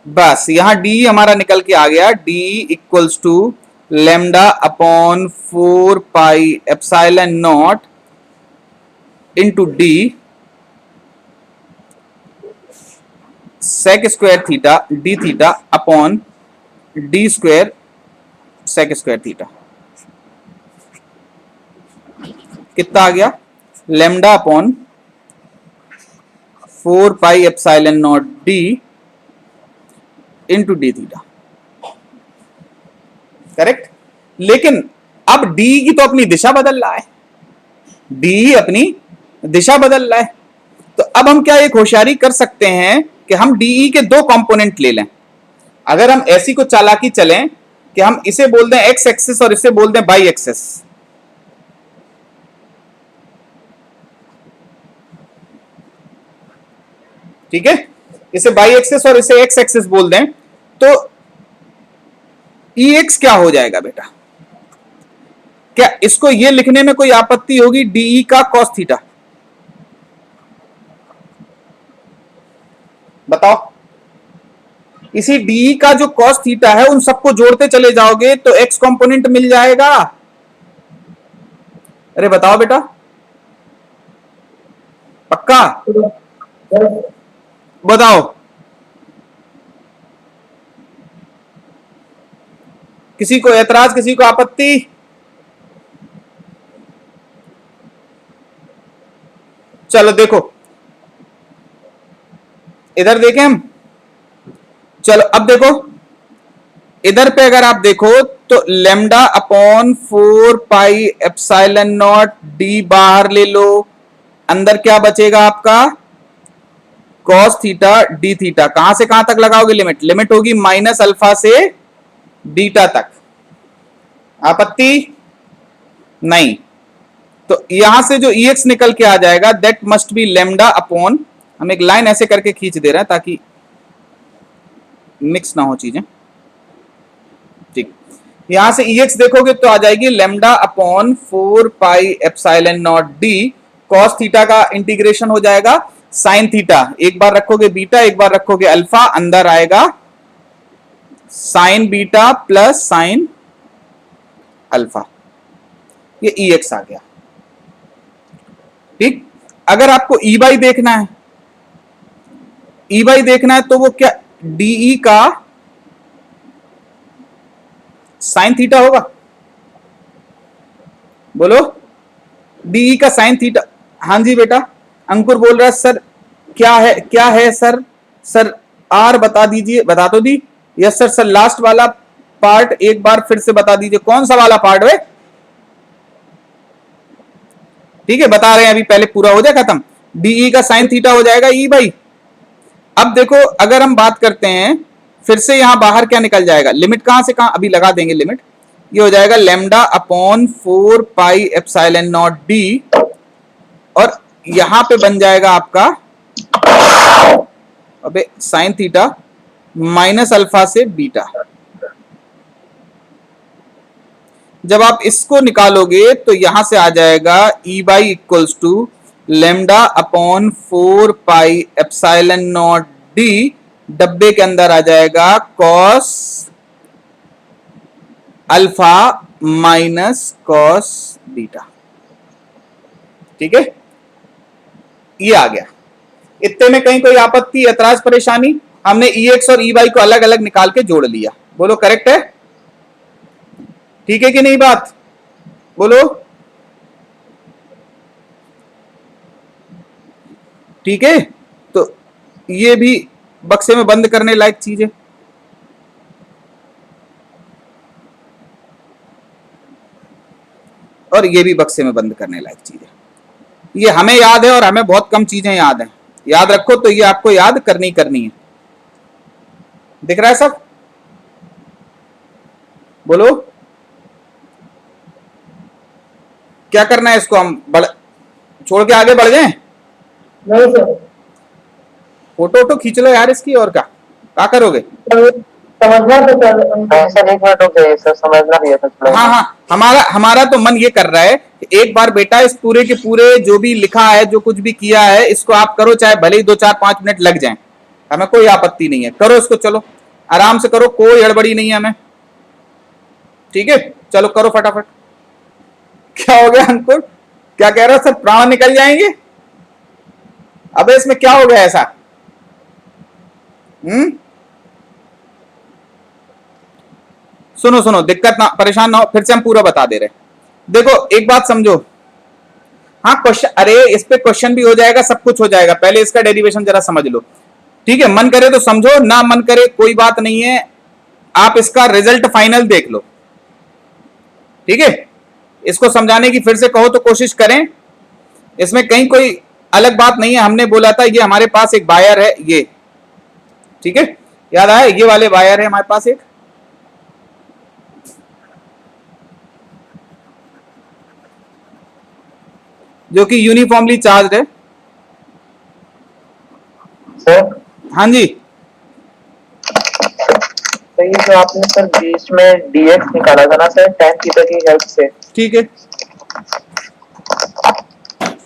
बस यहां d हमारा निकल के आ गया, d equals to lambda upon 4 pi epsilon naught into d sec square theta D theta upon d square sec square theta. कितना आ गया, lambda upon 4 pi epsilon not d into d theta, correct. लेकिन अब D की तो अपनी दिशा बदल रहा है, डी अपनी दिशा बदल रहा है। तो अब हम क्या एक होशियारी कर सकते हैं कि हम डीई के दो कंपोनेंट ले लें। अगर हम ऐसी को चालाकी चलें कि हम इसे बोल दें एक्स एक्सिस और इसे बोल दें वाई एक्सिस, ठीक है, इसे वाई एक्सिस और इसे एक्स एक्सिस बोल दें, तो ई एक्स क्या हो जाएगा बेटा, क्या इसको ये लिखने में कोई आपत्ति होगी, डीई का कॉस थीटा, बताओ। इसी डी का जो कॉस थीटा है उन सबको जोड़ते चले जाओगे तो एक्स कंपोनेंट मिल जाएगा, अरे बताओ बेटा, पक्का बताओ, किसी को ऐतराज, किसी को आपत्ति, चलो देखो इधर देखें हम, चलो अब देखो इधर पे अगर आप देखो तो lambda upon 4 pi epsilon not D बाहर ले लो, अंदर क्या बचेगा आपका, कॉस थीटा डी थीटा। कहां से कहां तक लगाओगे लिमिट, लिमिट होगी माइनस अल्फा से बीटा तक, आपत्ति नहीं। तो यहां से जो EX निकल के आ जाएगा that must be lambda upon, हम एक लाइन ऐसे करके खींच दे रहे हैं ताकि मिक्स ना हो चीजें, ठीक। यहां से EX देखोगे तो आ जाएगी lambda upon 4 pi epsilon not D, cos theta का इंटीग्रेशन हो जाएगा साइन थीटा, एक बार रखोगे बीटा एक बार रखोगे अल्फा, अंदर आएगा sign beta plus sine alpha, ये EX आ गया, ठीक। अगर आपको ई बाई देखना है, ई बाई देखना है तो वो क्या, डीई का साइन थीटा होगा, बोलो डीई का साइन थीटा। हाँ जी बेटा, अंकुर बोल रहा है सर क्या है, क्या है सर, सर आर बता दीजिए, बता तो दी, यस सर, सर लास्ट वाला पार्ट एक बार फिर से बता दीजिए, कौन सा वाला पार्ट है, ठीक है बता रहे हैं अभी, पहले पूरा हो जाए खत्म। डीई का साइन थीटा हो जाएगा ई बाई। अब देखो अगर हम बात करते हैं फिर से यहां बाहर क्या निकल जाएगा, लिमिट कहां से कहां अभी लगा देंगे लिमिट, ये हो जाएगा lambda upon 4 pi epsilon not D, और यहां पे बन जाएगा आपका अबे साइन थीटा माइनस अल्फा से बीटा। जब आप इसको निकालोगे तो यहां से आ जाएगा E by equals to lambda upon 4 pi epsilon not D डब्बे के अंदर आ जाएगा cos alpha minus cos beta. ठीक है, ये आ गया। इतने में कहीं कोई आपत्ति, ऐतराज, परेशानी? हमने ई एक्स और ई वाई को अलग अलग निकाल के जोड़ लिया। बोलो करेक्ट है? ठीक है कि नहीं बात? बोलो ठीक है। तो ये भी बक्से में बंद करने लायक चीज है। और ये भी बक्से में बंद करने लायक चीज है। ये हमें याद है और हमें बहुत कम चीजें याद हैं। याद रखो, तो ये आपको याद करनी करनी है। दिख रहा है सब? बोलो क्या करना है इसको? हम छोड़ के आगे बढ़ जाएं?
नहीं सर,
फोटो वोटो खींच लो यार इसकी, और क्या करोगे?
समझना तो सर, सर एक मिनट रुक जाइए सर, समझना भी है सर थोड़ा।
हाँ हाँ, हमारा तो मन ये कर रहा है कि एक बार बेटा इस पूरे के पूरे जो भी लिखा है, जो कुछ भी किया है, इसको आप करो, चाहे भले ही 2-4-5 मिनट लग जाएं, हमें कोई आपत्ति नहीं है। करो इसको, चलो आराम से करो, कोई हड़बड़ी नहीं है हमें। ठीक है, चलो करो फटाफट। क्या हो गया अंकुर? क्या कह रहा है सर? प्राण निकल जाएंगे? अबे इसमें क्या हो गया ऐसा? सुनो सुनो, दिक्कत ना, परेशान ना हो, फिर से हम पूरा बता दे रहे। देखो एक बात समझो। हाँ क्वेश्चन, अरे इस पे क्वेश्चन भी हो जाएगा, सब कुछ हो जाएगा, पहले इसका डेरिवेशन जरा समझ लो। ठीक है, मन करे तो समझो, ना मन करे कोई बात नहीं है, आप इसका रिजल्ट फाइनल देख लो। ठीक है, इसको समझाने की फिर से कहो तो कोशिश करें, इसमें कहीं कोई अलग बात नहीं है। हमने बोला था ये हमारे पास एक वायर है, ये ठीक है, याद आया? ये वाले वायर है हमारे पास एक, जो कि यूनिफॉर्मली चार्ज है।
सर
हाँ जी,
तो ये जो आपने सर बीच में डीएक्स निकाला था ना सर, tan थीटा की हेल्प से,
ठीक है।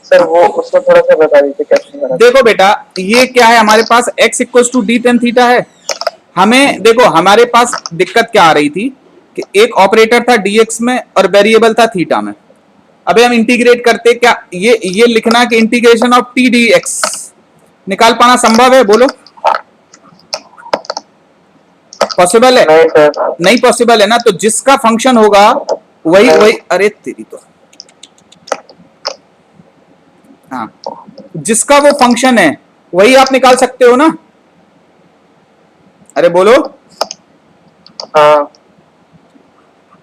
सर वो उसको थोड़ा सा बता दीजिए कैसे निकाला।
देखो बेटा, ये क्या है हमारे पास, x equal to d tan theta है। हमें देखो, हमारे पास दिक्कत क्या आ रही थी कि एक ऑपरेटर था dx में और वेरिएबल था थीटा में। अबे हम इंटीग्रेट करते क्या, ये लिखना कि integration of T D x निकाल पाना संभव है? बोलो पॉसिबल है?
नहीं सर,
नहीं पॉसिबल है ना। तो जिसका फंक्शन होगा वही वही, अरे तेरी तो, हाँ, जिसका वो फंक्शन है वही आप निकाल सकते हो ना। अरे बोलो।
हाँ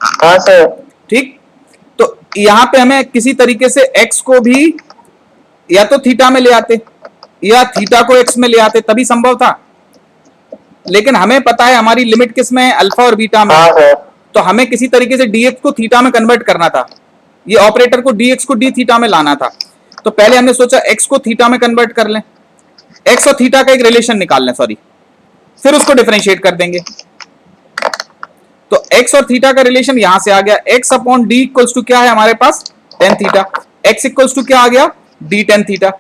हाँ सर,
ठीक, तो यहां पे हमें किसी तरीके से x को भी या तो थीटा में ले आते या थीटा को x में ले आते, तभी संभव था। लेकिन हमें पता है हमारी लिमिट किस में है, अल्फा और बीटा में।
हाँ सर,
तो हमें किसी तरीके से dx को थीटा में कन्वर्ट करना था, ये ऑपरेटर को dx को d थीटा में लाना था। तो पहले हमने सोचा x को थीटा में कन्वर्ट कर लें, x और थीटा का एक रिलेशन निकाल लें, सॉरी, फिर उसको डिफरेंशिएट कर देंगे। तो x और थीटा का रिलेशन यहां से आ गया, x upon D equals to क्या है हमारे पास, tan theta. x equals to क्या आ गया, डी टेन थीटा।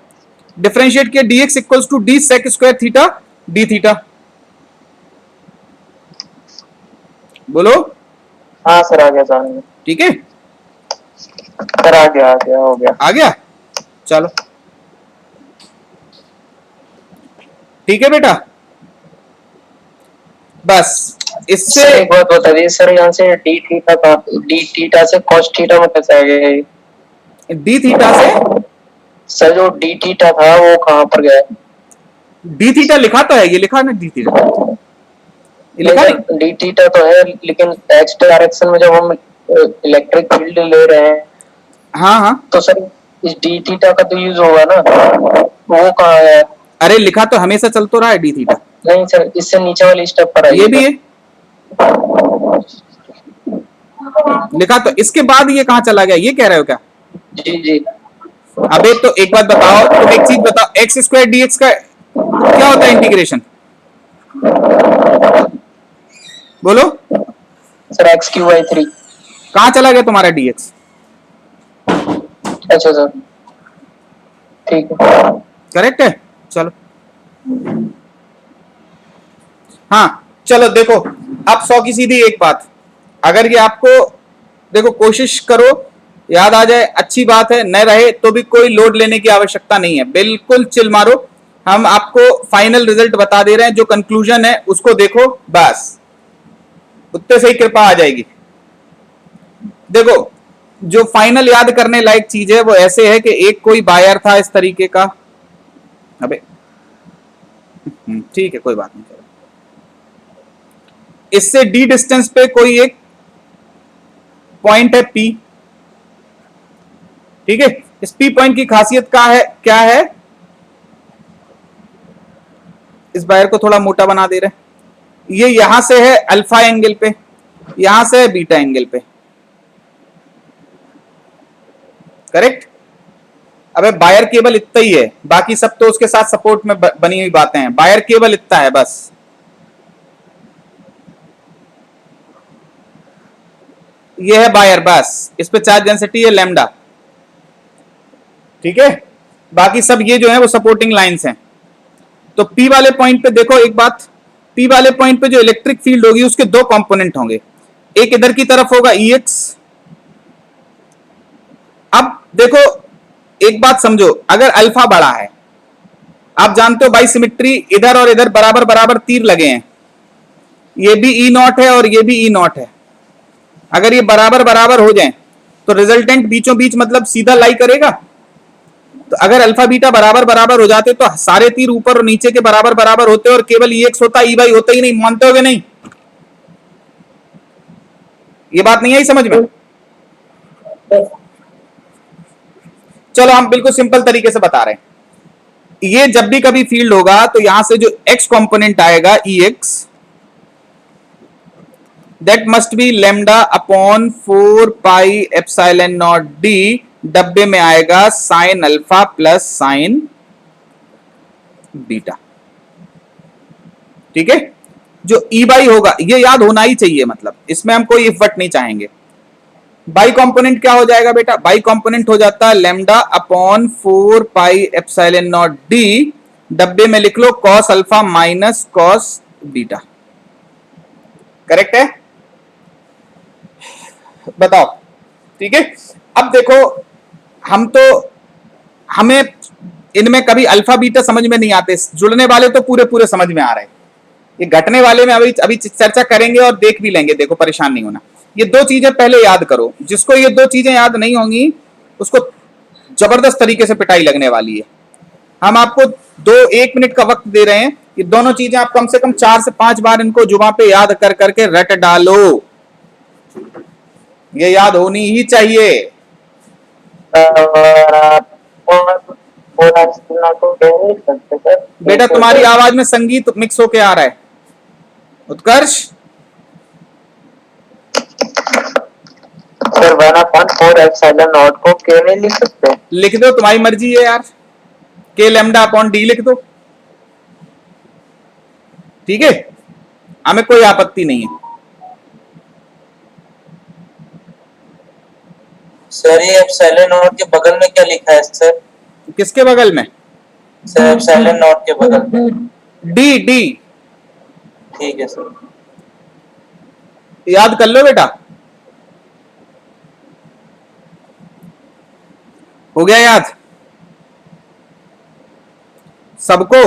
डिफरेंशिएट किया, dx equals to D sec square theta D theta. बोलो।
हाँ सर, आ गया सर,
ठीक है,
सर आ गया हो गया।
आ गया, चलो ठीक है बेटा। बस इससे
सर एक बात बता दीजिए सर, यहाँ से डी थीटा का, डी थीटा से cos थीटा में कैसे आ गया ये?
डी थीटा से,
सर जो डी थीटा था वो कहाँ पर गया?
डी थीटा लिखा तो है, ये लिखा ना डी थीटा, ये लिखा नहीं?
डी थीटा तो है, लेकिन एक्स डायरेक्शन में जब हम इलेक्ट्रिक फील्ड ले रहे हैं,
हाँ हाँ,
तो सर इस डी थीटा का तो यूज होगा ना, वो कहाँ है?
अरे लिखा तो हमेशा चल तो रहा है डी थीटा,
नहीं सर, इससे नीचे वाली स्टेप पर आइए।
ये भी है लिखा, तो इसके बाद ये कहाँ चला गया, ये कह रहे हो क्या?
जी जी।
अबे तो एक बात बताओ, तुम एक चीज बताओ, एक्स स्क्वायर डी एक्स का क्या होता है इंटीग्रेशन? बोलो।
Sir x Q by 3।
कहाँ चला गया तुम्हारा डी एक्स?
अच्छा सर, ठीक है।
करेक्ट है, चलो हाँ चलो देखो, अब 100 की सीधी एक बात, अगर ये आपको देखो कोशिश करो याद आ जाए अच्छी बात है, न रहे तो भी कोई लोड लेने की आवश्यकता नहीं है, बिल्कुल चिल मारो। हम आपको फाइनल रिजल्ट बता दे रहे हैं, जो कंक्लूजन है उसको देखो, बस उत्ते से ही कृपा आ जाएगी। देखो जो फाइनल याद करने लायक चीज है वो ऐसे है कि एक कोई बायर था इस तरीके का, अबे ठीक है कोई बात नहीं, चलो इससे डी डिस्टेंस पे कोई एक पॉइंट है पी, ठीक है। इस पी पॉइंट की खासियत क्या है, इस बायर को थोड़ा मोटा बना दे रहे हैं, ये यहां से है अल्फा एंगल पे, यहां से है बीटा एंगल पे, करेक्ट। अबे बायर केबल इतना ही है, बाकी सब तो उसके साथ सपोर्ट में बनी हुई बातें हैं, बायर केबल इतना है बस। ये है बायर, बस इस पे चार्ज डेंसिटी है लैम्डा, ठीक है। बाकी सब ये जो है वो सपोर्टिंग लाइंस हैं। तो पी वाले पॉइंट पे देखो एक बात, पी वाले पॉइंट पे जो इलेक्ट्रिक फील्ड होगी उसके दो कंपोनेंट होंगे, एक इधर की तरफ होगा ई एक्स। अब देखो एक बात समझो, अगर अल्फा बड़ा है, आप जानते हो बाई सिमिट्री, इधर और इधर बराबर बराबर तीर लगे हैं, ये भी ई नॉट है और ये भी ई नॉट है, अगर ये बराबर बराबर हो जाए तो रिजल्टेंट बीचों बीच मतलब सीधा लाई करेगा। तो अगर अल्फा बीटा बराबर बराबर हो जाते तो सारे तीर ऊपर और नीचे के बराबर बराबर होते और केवल ई एक्स होता, ई वाई होता ही नहीं, मानते हो कि नहीं? ये बात नहीं आई समझ में? चलो हम बिल्कुल सिंपल तरीके से बता रहे हैं, ये जब भी कभी फील्ड होगा तो यहां से जो एक्स कंपोनेंट आएगा E X, that must be lambda upon 4 pi epsilon not D, डब्बे में आएगा sine alpha plus sine beta, ठीक है। जो ई बाई होगा ये याद होना ही चाहिए, मतलब इसमें हम कोई इफर्ट नहीं चाहेंगे। बाई कंपोनेंट क्या हो जाएगा बेटा, बाई कंपोनेंट हो जाता है lambda upon 4 pi epsilon not D, डब्बे में लिख लो cos alpha minus cos beta, correct है? बताओ, ठीक है। अब देखो हम तो, हमें इनमें कभी अल्फा बीटा समझ में नहीं आते, जुड़ने वाले तो पूरे पूरे समझ में आ रहे हैं, ये घटने वाले में अभी अभी चर्चा करेंगे और देख भी लेंगे, देखो परेशान नहीं होना। ये दो चीजें पहले याद करो, जिसको ये दो चीजें याद नहीं होंगी उसको जबरदस्त तरीके से पिटाई लगने वाली है। हम आपको 1 मिनट का वक्त दे रहे हैं, ये दोनों चीजें आप कम से कम 4 से 5 बार इनको जुबान पे याद कर करके रट डालो, ये याद होनी ही चाहिए। बेटा तुम्हारी आवाज में संगीत मिक्स होके आ रहा है, उत्कर्ष।
सर 1/4 एप्सिलॉन नॉट को के नहीं लिख सकते?
लिख दो, तुम्हारी मर्जी है यार, के लेमडा अपॉन डी लिख दो, ठीक है, हमें कोई आपत्ति नहीं है।
सर ये एप्सिलॉन नॉट के बगल में क्या लिखा है सर?
किसके बगल में?
सर एप्सिलॉन नॉट के बगल में
डी, डी
ठीक है सर,
याद कर लो बेटा, हो गया याद सबको?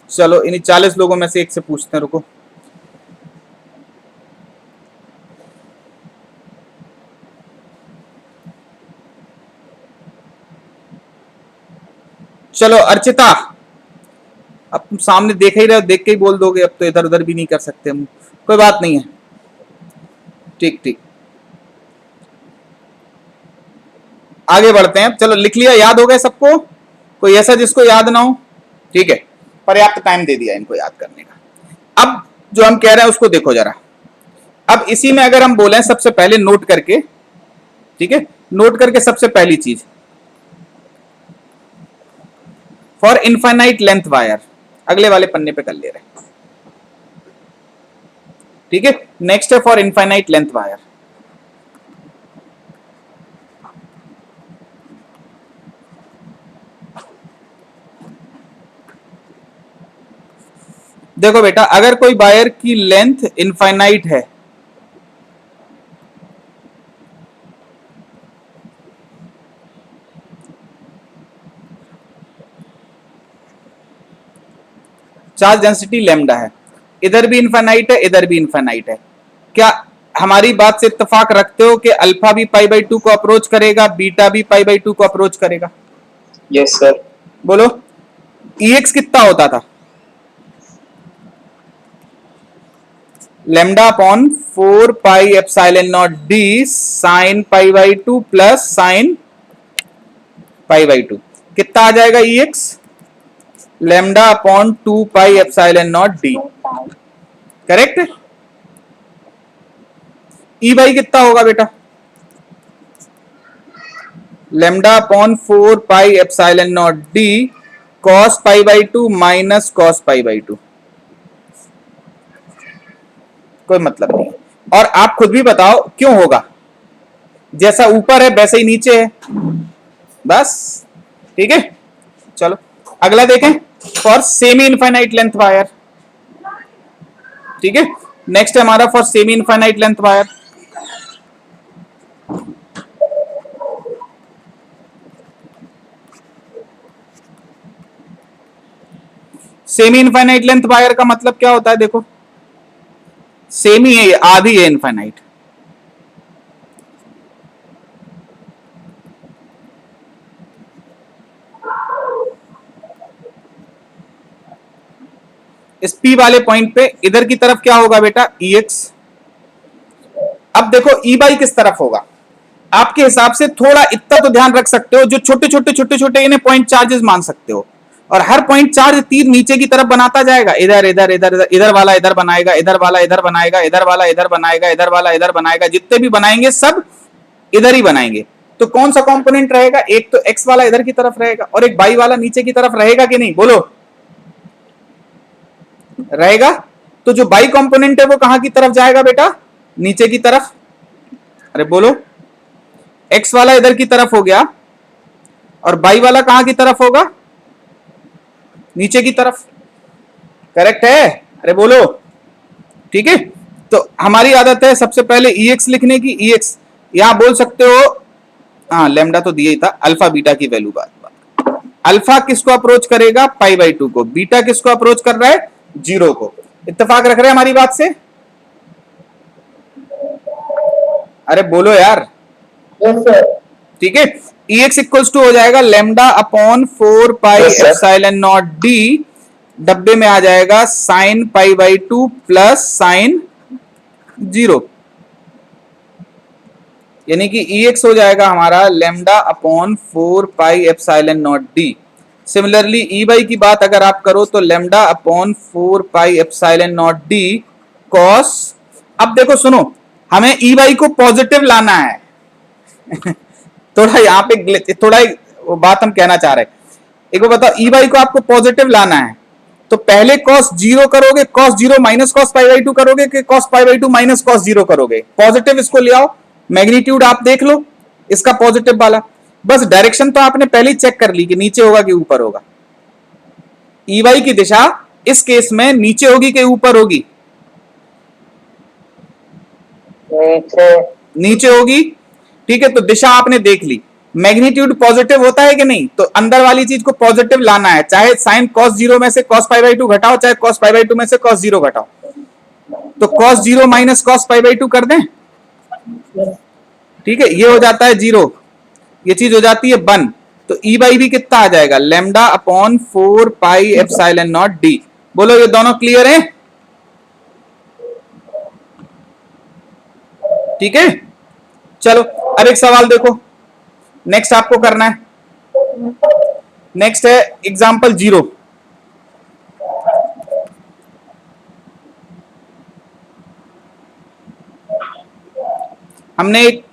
चलो इन 40 लोगों में से एक से पूछते हैं, रुको। चलो अर्चिता, अब तुम सामने देख ही रहे हो, देख के ही बोल दोगे, अब तो इधर उधर भी नहीं कर सकते हम, कोई बात नहीं है, ठीक ठीक, आगे बढ़ते हैं। चलो लिख लिया, याद हो गया सबको? कोई ऐसा जिसको याद ना हो? ठीक है, पर्याप्त टाइम दे दिया इनको याद करने का। अब जो हम कह रहे हैं उसको देखो जरा, अब इसी में अगर हम बोले सबसे पहले नोट करके, ठीक है, नोट करके सबसे पहली चीज, फॉर इनफाइनाइट लेंथ वायर, अगले वाले पन्ने पे कर ले रहे हैं, ठीक है। नेक्स्ट है फॉर इनफाइनाइट लेंथ वायर, देखो बेटा, अगर कोई वायर की लेंथ इनफाइनाइट है, चार्ज डेंसिटी लैम्डा है, इधर भी इनफाइनाइट है, इधर भी इनफाइनाइट है, क्या हमारी बात से इत्तेफाक रखते हो कि अल्फा भी पाई बाई 2 को अप्रोच करेगा, बीटा भी पाई बाई 2 को अप्रोच करेगा?
Yes sir.
बोलो, EX कितना होता था? Lambda upon 4 pi epsilon not d sign pi by 2 plus sign pi by 2, कितना आ जाएगा EX? Lambda upon 2 pi epsilon not D, correct? E by कितना होगा बेटा? Lambda upon 4 pi epsilon not D cos pi by 2 minus cos pi by 2, कोई मतलब नहीं। और आप खुद भी बताओ क्यों होगा? जैसा ऊपर है वैसे ही नीचे है, बस। ठीक है, चलो अगला देखें, for semi infinite length wire. ठीक है, नेक्स्ट है हमारा for semi infinite length wire. Semi infinite length wire का मतलब क्या होता है? देखो, सेमी है, आधी है इनफाइनाइट, इस पी वाले पॉइंट पे इधर की तरफ क्या होगा बेटा? EX। अब देखो ई बाई किस तरफ होगा? आपके हिसाब से थोड़ा इतना तो ध्यान रख सकते हो, जो छोटे छोटे इन्हें पॉइंट चार्जेस मान सकते हो, और हर पॉइंट चार्ज तीर नीचे की तरफ बनाता जाएगा, इधर इधर इधर इधर, इधर वाला इधर बनाएगा, इधर वाला इधर बनाएगा, इधर वाला इधर बनाएगा, इधर वाला इधर बनाएगा, जितने भी बनाएंगे सब इधर ही बनाएंगे। तो कौन सा कंपोनेंट रहेगा? एक तो एक्स वाला इधर की तरफ रहेगा और एक बाई वाला नीचे की तरफ रहेगा कि नहीं? बोलो, रहेगा। तो जो बाई कंपोनेंट है वो कहां की तरफ जाएगा बेटा? नीचे की तरफ। अरे बोलो, एक्स वाला इधर की तरफ हो गया और बाई वाला कहां की तरफ होगा? नीचे की तरफ, करेक्ट है? अरे बोलो, ठीक है। तो हमारी आदत है सबसे पहले EX लिखने की। EX यहां बोल सकते हो, हाँ लैम्डा तो दिया ही था, अल्फा बीटा की वैल्यू बात। अल्फा किसको अप्रोच करेगा? पाई बाई 2 को। बीटा किसको अप्रोच कर रहा है? 0 को। इत्तेफाक रख रहे हैं हमारी बात से? अरे बोलो यार।
Yes sir.
ठीक है, EX इक्वल्स टू हो जाएगा lambda upon 4 pi epsilon not D, डब्बे में आ जाएगा sign pi by 2 plus sign 0, यानी कि EX हो जाएगा हमारा lambda upon 4 pi epsilon not D. Similarly E by की बात अगर आप करो तो lambda upon 4 pi epsilon not D cos, अब देखो सुनो, हमें ई बाई को पॉजिटिव लाना है थोड़ा यहाँ पे थोड़ा वो बात हम कहना चाह रहे हैं, एक बार बताओ, ई बाई को आपको पॉजिटिव लाना है तो पहले कॉस 0 करोगे, cos 0 minus cos pi by 2 करोगे कि cos pi by 2 minus cos 0 करोगे? पॉजिटिव इसको ले आओ, मैग्नीट्यूड आप देख लो इसका पॉजिटिव वाला, बस डायरेक्शन तो आपने पहले ही चेक कर ली कि नीचे होगा कि ऊपर होगा। ई वाई की दिशा इस केस में नीचे होगी कि ऊपर होगी?
नीचे।
नीचे होगी। ठीक है, तो दिशा आपने देख ली, मैग्नीट्यूड पॉजिटिव होता है कि नहीं? तो अंदर वाली चीज को पॉजिटिव लाना है, चाहे साइन कॉस 0 में से कॉस पाई बाई 2 घटाओ, चाहे कॉस पाई बाई 2 में से कॉस 0 घटाओ, तो cos 0 minus cos pi by 2 कर दें। ठीक है, ये हो जाता है 0, ये चीज हो जाती है 1, तो ई बाई भी कितना आ जाएगा? Lambda upon 4 pi epsilon not D. बोलो ये दोनों क्लियर है? ठीक है, चलो अब एक सवाल देखो, नेक्स्ट आपको करना है, नेक्स्ट है एग्जाम्पल 0। हमने एक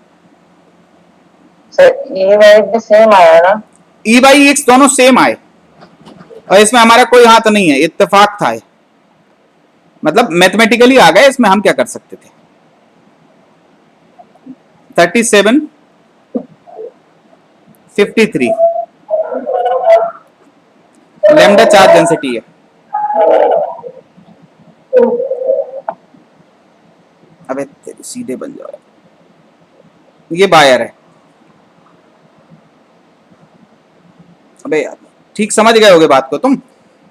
सर ई वाई भी सेम आया ना?
ई बाई एक्स दोनों सेम आए और इसमें हमारा कोई हाथ नहीं है, इत्तेफाक था, मतलब मैथमेटिकली आ गए, इसमें हम क्या कर सकते थे। 37 53 लैम्डा चार्ज डेंसिटी है। अबे तेरी सीधे बन जाओ, ये बायर है। अबे यार ठीक समझ गए होगे बात को तुम,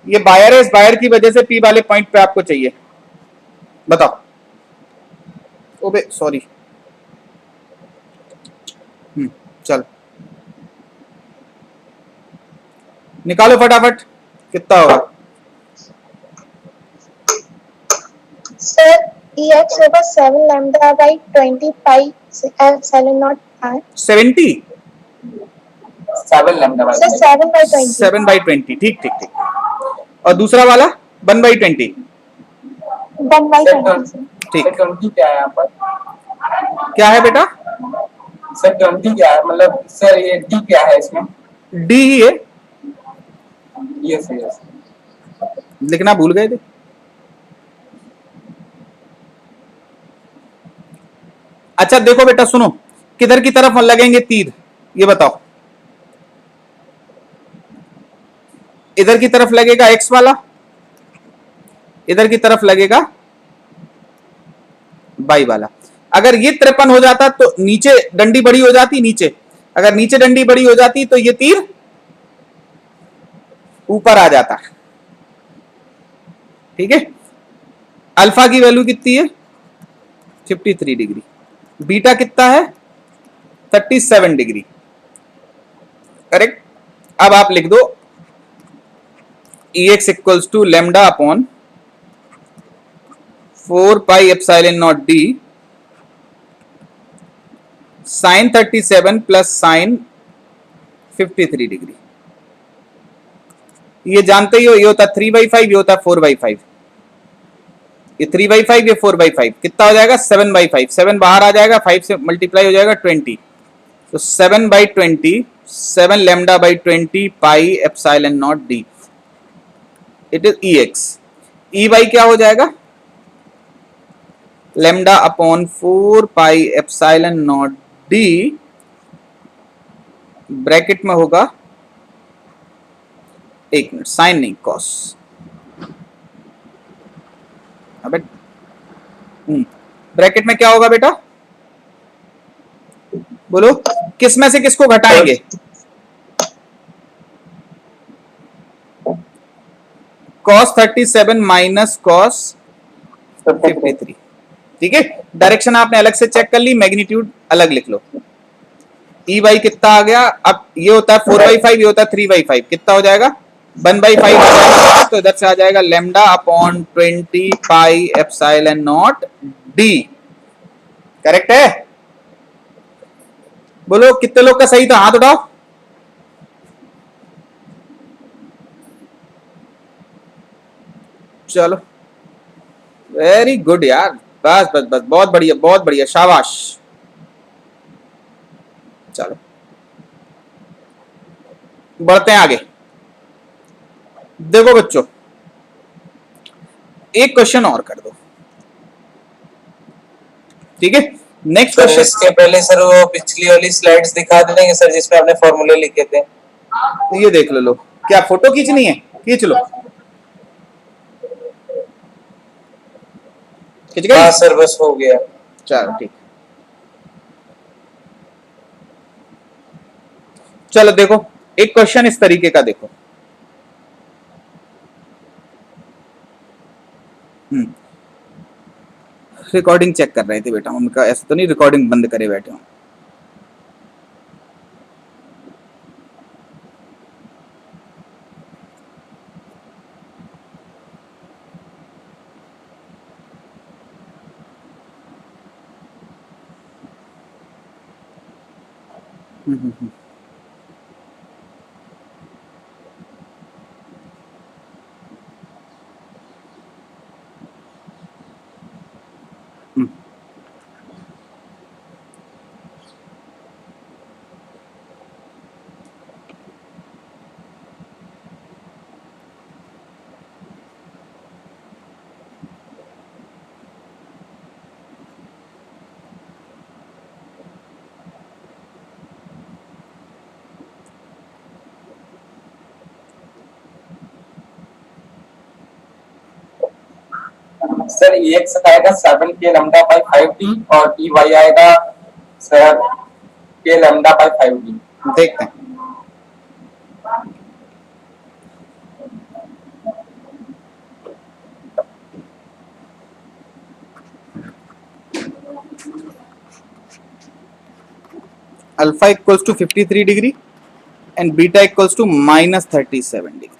ये बायर है, इस बायर की वजह से पी वाले पॉइंट पे आपको चाहिए, बताओ। ओबे सॉरी, चल निकालो फटाफट, कितना होगा?
Sir, EX over 7 lambda by 20 pi epsilon naught r.
70,
7 lambda by
Sir, 7 by 20.
7/20, ठीक ठीक ठीक। और दूसरा वाला 1/20,
1 by 20, sir.
ठीक।
सर 20 क्या है यहाँ पर?
क्या है बेटा?
सर 20 क्या है, मतलब सर ये डी क्या है इसमें?
डी ही है,
यस यस।
लिखना भूल गए थे। अच्छा देखो बेटा सुनो, किधर की तरफ लगेंगे तीर, ये बताओ। इधर की तरफ लगेगा एक्स वाला, इधर की तरफ लगेगा बाई वाला। अगर ये 53 हो जाता तो नीचे डंडी बड़ी हो जाती, नीचे अगर नीचे डंडी बड़ी हो जाती तो ये तीर ऊपर आ जाता, ठीक है। अल्फा की वैल्यू कितनी है? 53 डिग्री। बीटा कितना है? 37 डिग्री, करेक्ट। अब आप लिख दो Ex equals to lambda upon 4 pi epsilon not d sine 37 plus sine 53 degree. ये जानते ही हो, ये होता 3/5, ये होता 4/5। ये 3/5, ये 4/5, कितना हो जाएगा? 7/5। 7 बाहर आ जाएगा, 5 से मल्टीप्लाई हो जाएगा 20, तो 7/20, 7 lambda by 20 pi epsilon not d, it is Ex। E y क्या हो जाएगा? Lambda upon 4 pi epsilon not d, bracket में होगा, एक मिनट, साइन नहीं कॉस, अबे ब्रैकेट में क्या होगा बेटा? बोलो, किस में से किसको घटाएंगे? cos 37 माइनस cos 53, ठीक है। डायरेक्शन आपने अलग से चेक कर ली, मैग्नीट्यूड अलग लिख लो। ई वाई कितना आ गया? अब ये होता है 4/5, ये होता है 3/5, कितना हो जाएगा? 1/5 आ जाएगा, तो इधर से आ जाएगा lambda upon 20 pi epsilon not D, correct है? बोलो कितने लोग का सही था, हाथ उठाओ। चलो वेरी गुड यार, बस बस बस, बहुत बढ़िया बहुत बढ़िया, शाबाश। चलो बढ़ते हैं आगे। देखो बच्चों, एक क्वेश्चन और कर दो, ठीक है। नेक्स्ट
सर
क्वेश्चन,
इसके पहले सर वो पिछली वाली स्लाइड्स दिखा देंगे सर, जिसमें आपने फॉर्मूले लिखे थे।
ये देख लो, क्या फोटो खींचनी है? खींच लो, खींच गई?
हाँ सर बस हो गया।
चलो ठीक। चलो देखो, एक क्वेश्चन इस तरीके का देखो। रिकॉर्डिंग चेक कर रहे थे बेटा, उनका ऐसा तो नहीं रिकॉर्डिंग बंद करे बैठे हो।
सर ये एक्स आएगा 7k लैम्डा बाई 5d और ई वाई आएगा sir k lambda by 5d।
देखते हैं। Alpha equals to 53 degree and beta equals to -37 degree.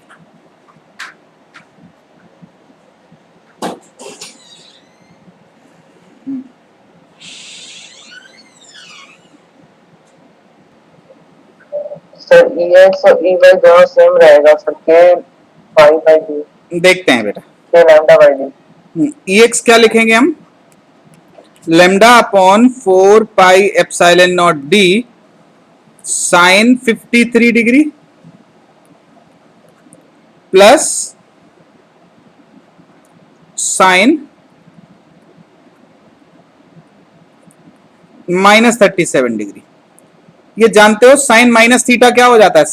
Sir E x और ई वाई दोनों सेम रहेगा sir k pi by d
देखते हैं बेटा।
k lambda by d।
E x क्या लिखेंगे हम? Lambda upon 4 pi epsilon not d sine 53 degree plus sine -37 degree. ये जानते हो साइन माइनस थीटा क्या हो जाता है?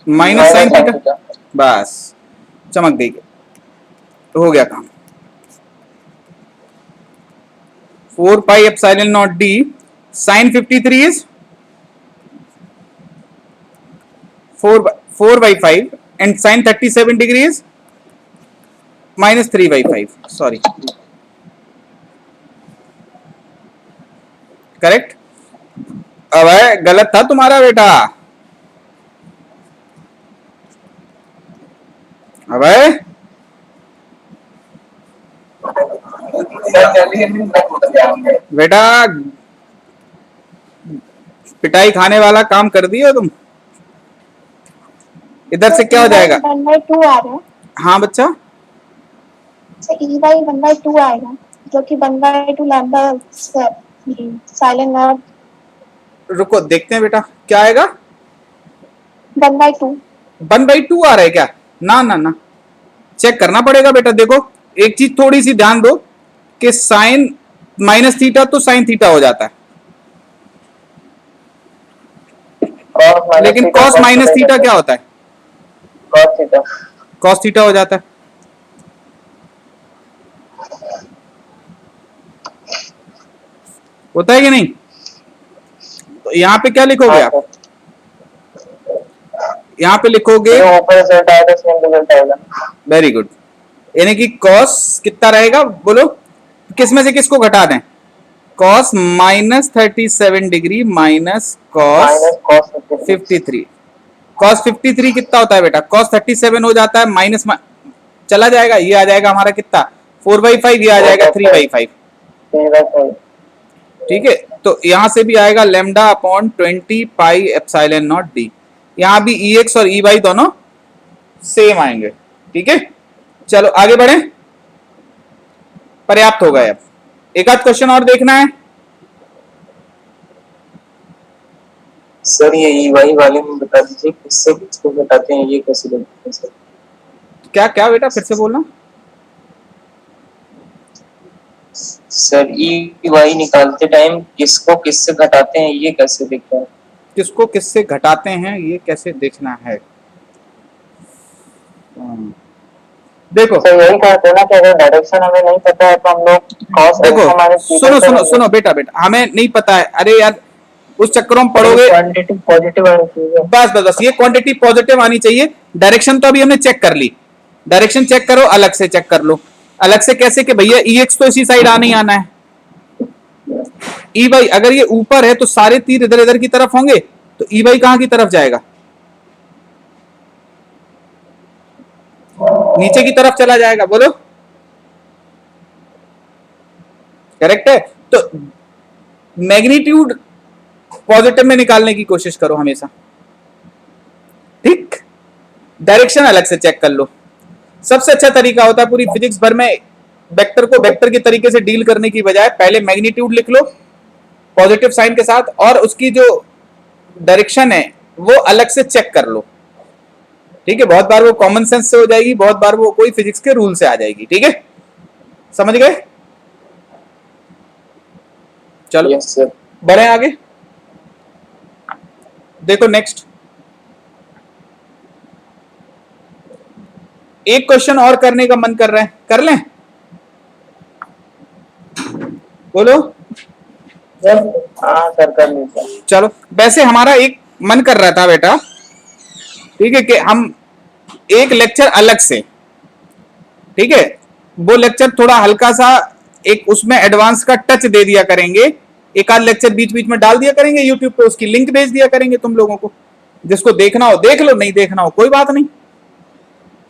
Minus sine theta. बस चमक गई, हो गया काम। 4 pi epsilon not d sine 53 is 4 by 5 and sin 37 degree is -3 by 5. Sorry, correct? अब है गलत था तुम्हारा बेटा। अब है बेटा पिटाई खाने वाला काम कर दिए तुम। इधर से क्या हो जाएगा?
1/2 आ रहा है।
हाँ बच्चा,
सर ई वाई 1/2 आएगा जो कि 1/2 लैम्डा साइलेंट नॉट
रुको देखते हैं बेटा क्या आएगा।
1/2
1/2 आ रहा है क्या? ना ना ना, चेक करना पड़ेगा बेटा। देखो एक चीज थोड़ी सी ध्यान दो कि साइन माइनस थीटा तो साइन थीटा हो जाता है, लेकिन कॉस माइनस थीटा क्या होता है?
Cos theta.
कॉस थीटा हो जाता है। होता है कि नहीं? तो यहां पे क्या लिखोगे आप? यहां पे लिखोगे
ऊपर रिजल्ट आएगा सेम रिजल्ट आएगा।
वेरी गुड, यानी कि कॉस कितना रहेगा बोलो? किस में से किसको घटा दें? Cos -37 degree minus cos 53। Cos 53 कितना होता है बेटा? कॉस 37 हो जाता है माइनस चला जाएगा, ये आ जाएगा हमारा कितना? 4/5, ये आ जाएगा 3/5। ठीक है, तो यहां से भी आएगा lambda upon 20 pi epsilon not D. यहां भी ई एक्स और ई वाई दोनों सेम आएंगे। ठीक है, चलो आगे बढ़े, पर्याप्त हो गए। अब एक आध क्वेश्चन और देखना है।
सर ये ई वाई वाले में बता दीजिए किससे किसको घटाते हैं, ये कैसे देखते हैं सर?
क्या क्या बेटा फिर से बोलना।
सर ई वाई निकालते टाइम किसको किससे घटाते हैं ये कैसे देखते हैं?
किसको किससे घटाते हैं ये कैसे देखना है? देखो
सर यही कहते हैं ना कि अगर डायरेक्शन हमें नहीं पता है तो हम लोग cos
देखो
alpha minus theta
सुनो सुनो
करेंगे।
सुनो बेटा बेटा, हमें नहीं पता है। अरे यार उस चक्करों में पढ़ोगे।
क्वांटिटी पॉजिटिव आनी चाहिए।
बस बस बस, ये क्वांटिटी पॉजिटिव आनी चाहिए। डायरेक्शन तो अभी हमने चेक कर ली, डायरेक्शन चेक करो, अलग से चेक कर लो। अलग से कैसे कि भैया ई एक्स तो इसी साइड आना ही आना है। ई वाई अगर ये ऊपर है तो सारे तीर इधर इधर की तरफ होंगे, तो ई वाई कहां की तरफ जाएगा? नीचे की तरफ चला जाएगा। बोलो करेक्ट है। तो मैग्नीट्यूड पॉजिटिव में निकालने की कोशिश करो हमेशा। ठीक, डायरेक्शन अलग से चेक कर लो। सबसे अच्छा तरीका होता है पूरी फिजिक्स भर में वेक्टर को वेक्टर के तरीके से डील करने की बजाय पहले मैग्नीट्यूड लिख लो पॉजिटिव साइन के साथ, और उसकी जो डायरेक्शन है वो अलग से चेक कर लो। ठीक है, बहुत बार वो कॉमन सेंस से हो जाएगी, बहुत बार वो कोई फिजिक्स के रूल से आ जाएगी। ठीक है, समझ गए? चलो
यस सर।
बढ़े आगे। देखो नेक्स्ट, एक क्वेश्चन और करने का मन कर रहा है, कर लें? बोलो।
हाँ सर, कर लीजिए।
चलो, वैसे हमारा एक मन कर रहा था बेटा, ठीक है, कि हम एक लेक्चर अलग से, ठीक है, वो लेक्चर थोड़ा हल्का सा एक उसमें एडवांस का टच दे दिया करेंगे, एक आध लेक्चर बीच बीच में डाल दिया करेंगे यूट्यूब पे, उसकी लिंक भेज दिया करेंगे तुम लोगों को, जिसको देखना हो देख लो, नहीं देखना हो कोई बात नहीं,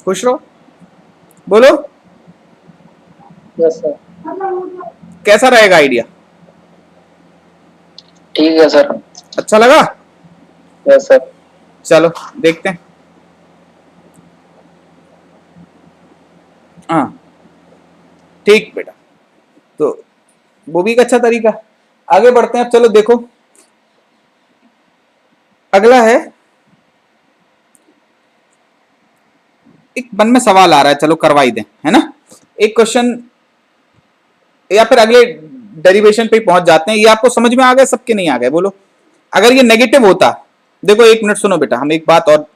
खुश रहो। बोलो
यस सर।
कैसा रहेगा आइडिया?
ठीक है सर।
अच्छा लगा?
Yes sir.
चलो देखते हैं। हाँ ठीक बेटा, तो वो भी एक अच्छा तरीका। आगे बढ़ते हैं, चलो देखो अगला है, एक मन में सवाल आ रहा है, चलो करवाई दें, है ना? एक क्वेश्चन, या फिर अगले डेरिवेशन पे पहुंच जाते हैं। ये आपको समझ में आ गए, सबके नहीं आ गए? बोलो। अगर ये नेगेटिव होता, देखो एक मिनट सुनो बेटा, हम एक बात और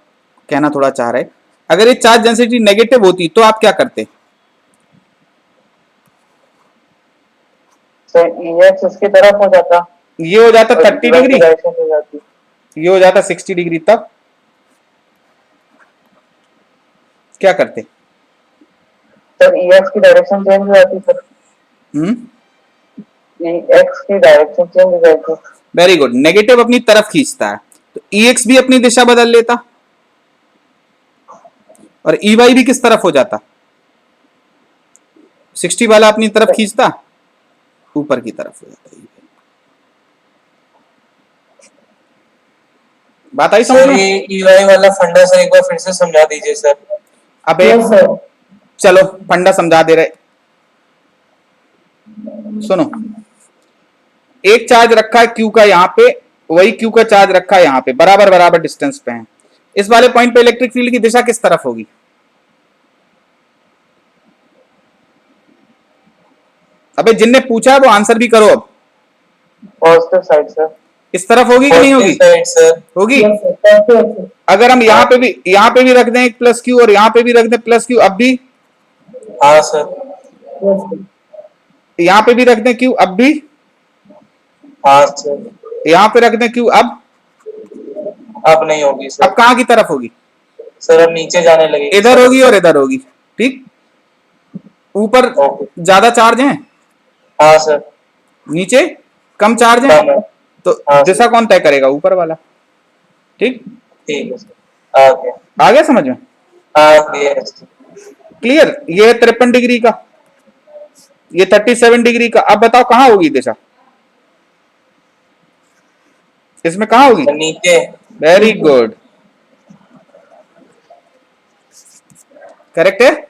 कहना थोड़ा चाह रहे हैं। अगर ये चार्ज डेंसिटी नेगेटिव होती तो आप क्या करते?
सर EX इसकी तरफ हो जाता,
ये हो जाता 30 डिग्री,
डायरेक्शन हो जाती।
ये हो जाता 60 डिग्री, तब क्या करते?
सर EX की डायरेक्शन चेंज हो जाती सर। EX की डायरेक्शन चेंज हो जाती।
वेरी गुड, नेगेटिव अपनी तरफ खींचता है, तो EX भी अपनी दिशा बदल लेता, और EY भी किस तरफ हो जाता? 60 वाला अपनी तरफ खींचता, ऊपर की तरफ हो जाता। बात आई समझ में?
ये EY वाला फंडा सर एक बार फिर से समझा दीजिए सर।
अब एक चलो फंडा समझा दे रहे, सुनो। एक चार्ज रखा है Q का यहाँ पे, वही Q का चार्ज रखा है यहाँ पे, बराबर बराबर डिस्टेंस पे है। इस वाले पॉइंट पे इलेक्ट्रिक फील्ड की दिशा किस तरफ होगी? अबे जिनने पूछा है वो आंसर भी करो अब।
Positive side sir.
इस तरफ होगी कि नहीं होगी?
Side sir.
होगी। अगर हम यहाँ पे भी रख दें एक प्लस Q और यहाँ पे भी रख दें प्लस Q, अब भी?
हाँ सर।
यहाँ पे भी रख दें Q, अब भी?
हाँ सर।
यहाँ पे रख दें Q, अब
नहीं होगी सर।
अब कहाँ की तरफ होगी?
सर अब नीचे जाने लगेगी।
इधर होगी और इधर होगी, ठीक। ऊपर ज्यादा चार्ज है,
हाँ सर।
नीचे कम चार्ज है, तो दिशा कौन तय करेगा? ऊपर वाला, ठीक।
ठीक है सर,
आ गया समझ में? क्लियर? ये है 53 डिग्री का, ये 37 डिग्री का। अब बताओ कहां होगी दिशा? इसमें कहां होगी?
नीचे।
वेरी गुड, करेक्ट है।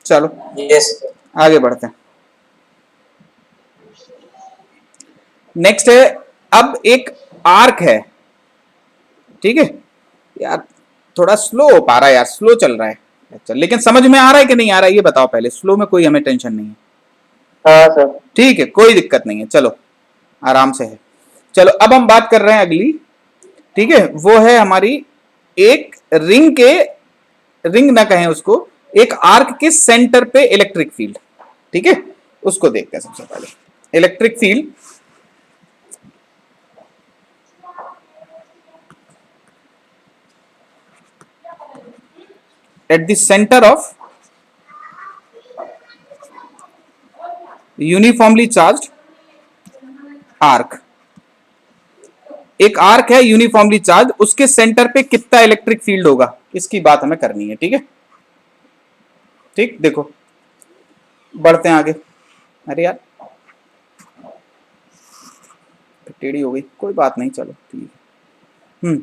चलो
यस।
आगे बढ़ते हैं। नेक्स्ट है, अब एक आर्क है, ठीक है। यार थोड़ा स्लो हो पा रहा है यार, स्लो चल रहा है। अच्छा, लेकिन समझ में आ रहा है कि नहीं आ रहा है ये बताओ पहले। स्लो में कोई हमें टेंशन नहीं है,
हाँ सर। ठीक
है, कोई दिक्कत नहीं है, चलो आराम से है। चलो अब हम बात कर रहे हैं अगली, ठीक है, वो है हमारी एक रिंग ना कहें उसको, एक आर्क के सेंटर पे इलेक्ट्रिक फील्ड, ठीक है। उसको देखते हैं सबसे पहले। Electric field at the center of uniformly charged arc, एक आर्क है यूनिफॉर्मली चार्ज, उसके सेंटर पे कितना इलेक्ट्रिक फील्ड होगा, इसकी बात हमें करनी है, ठीक है। ठीक, देखो बढ़ते हैं आगे। अरे यार टेढ़ी हो गई, कोई बात नहीं, चलो ठीक है।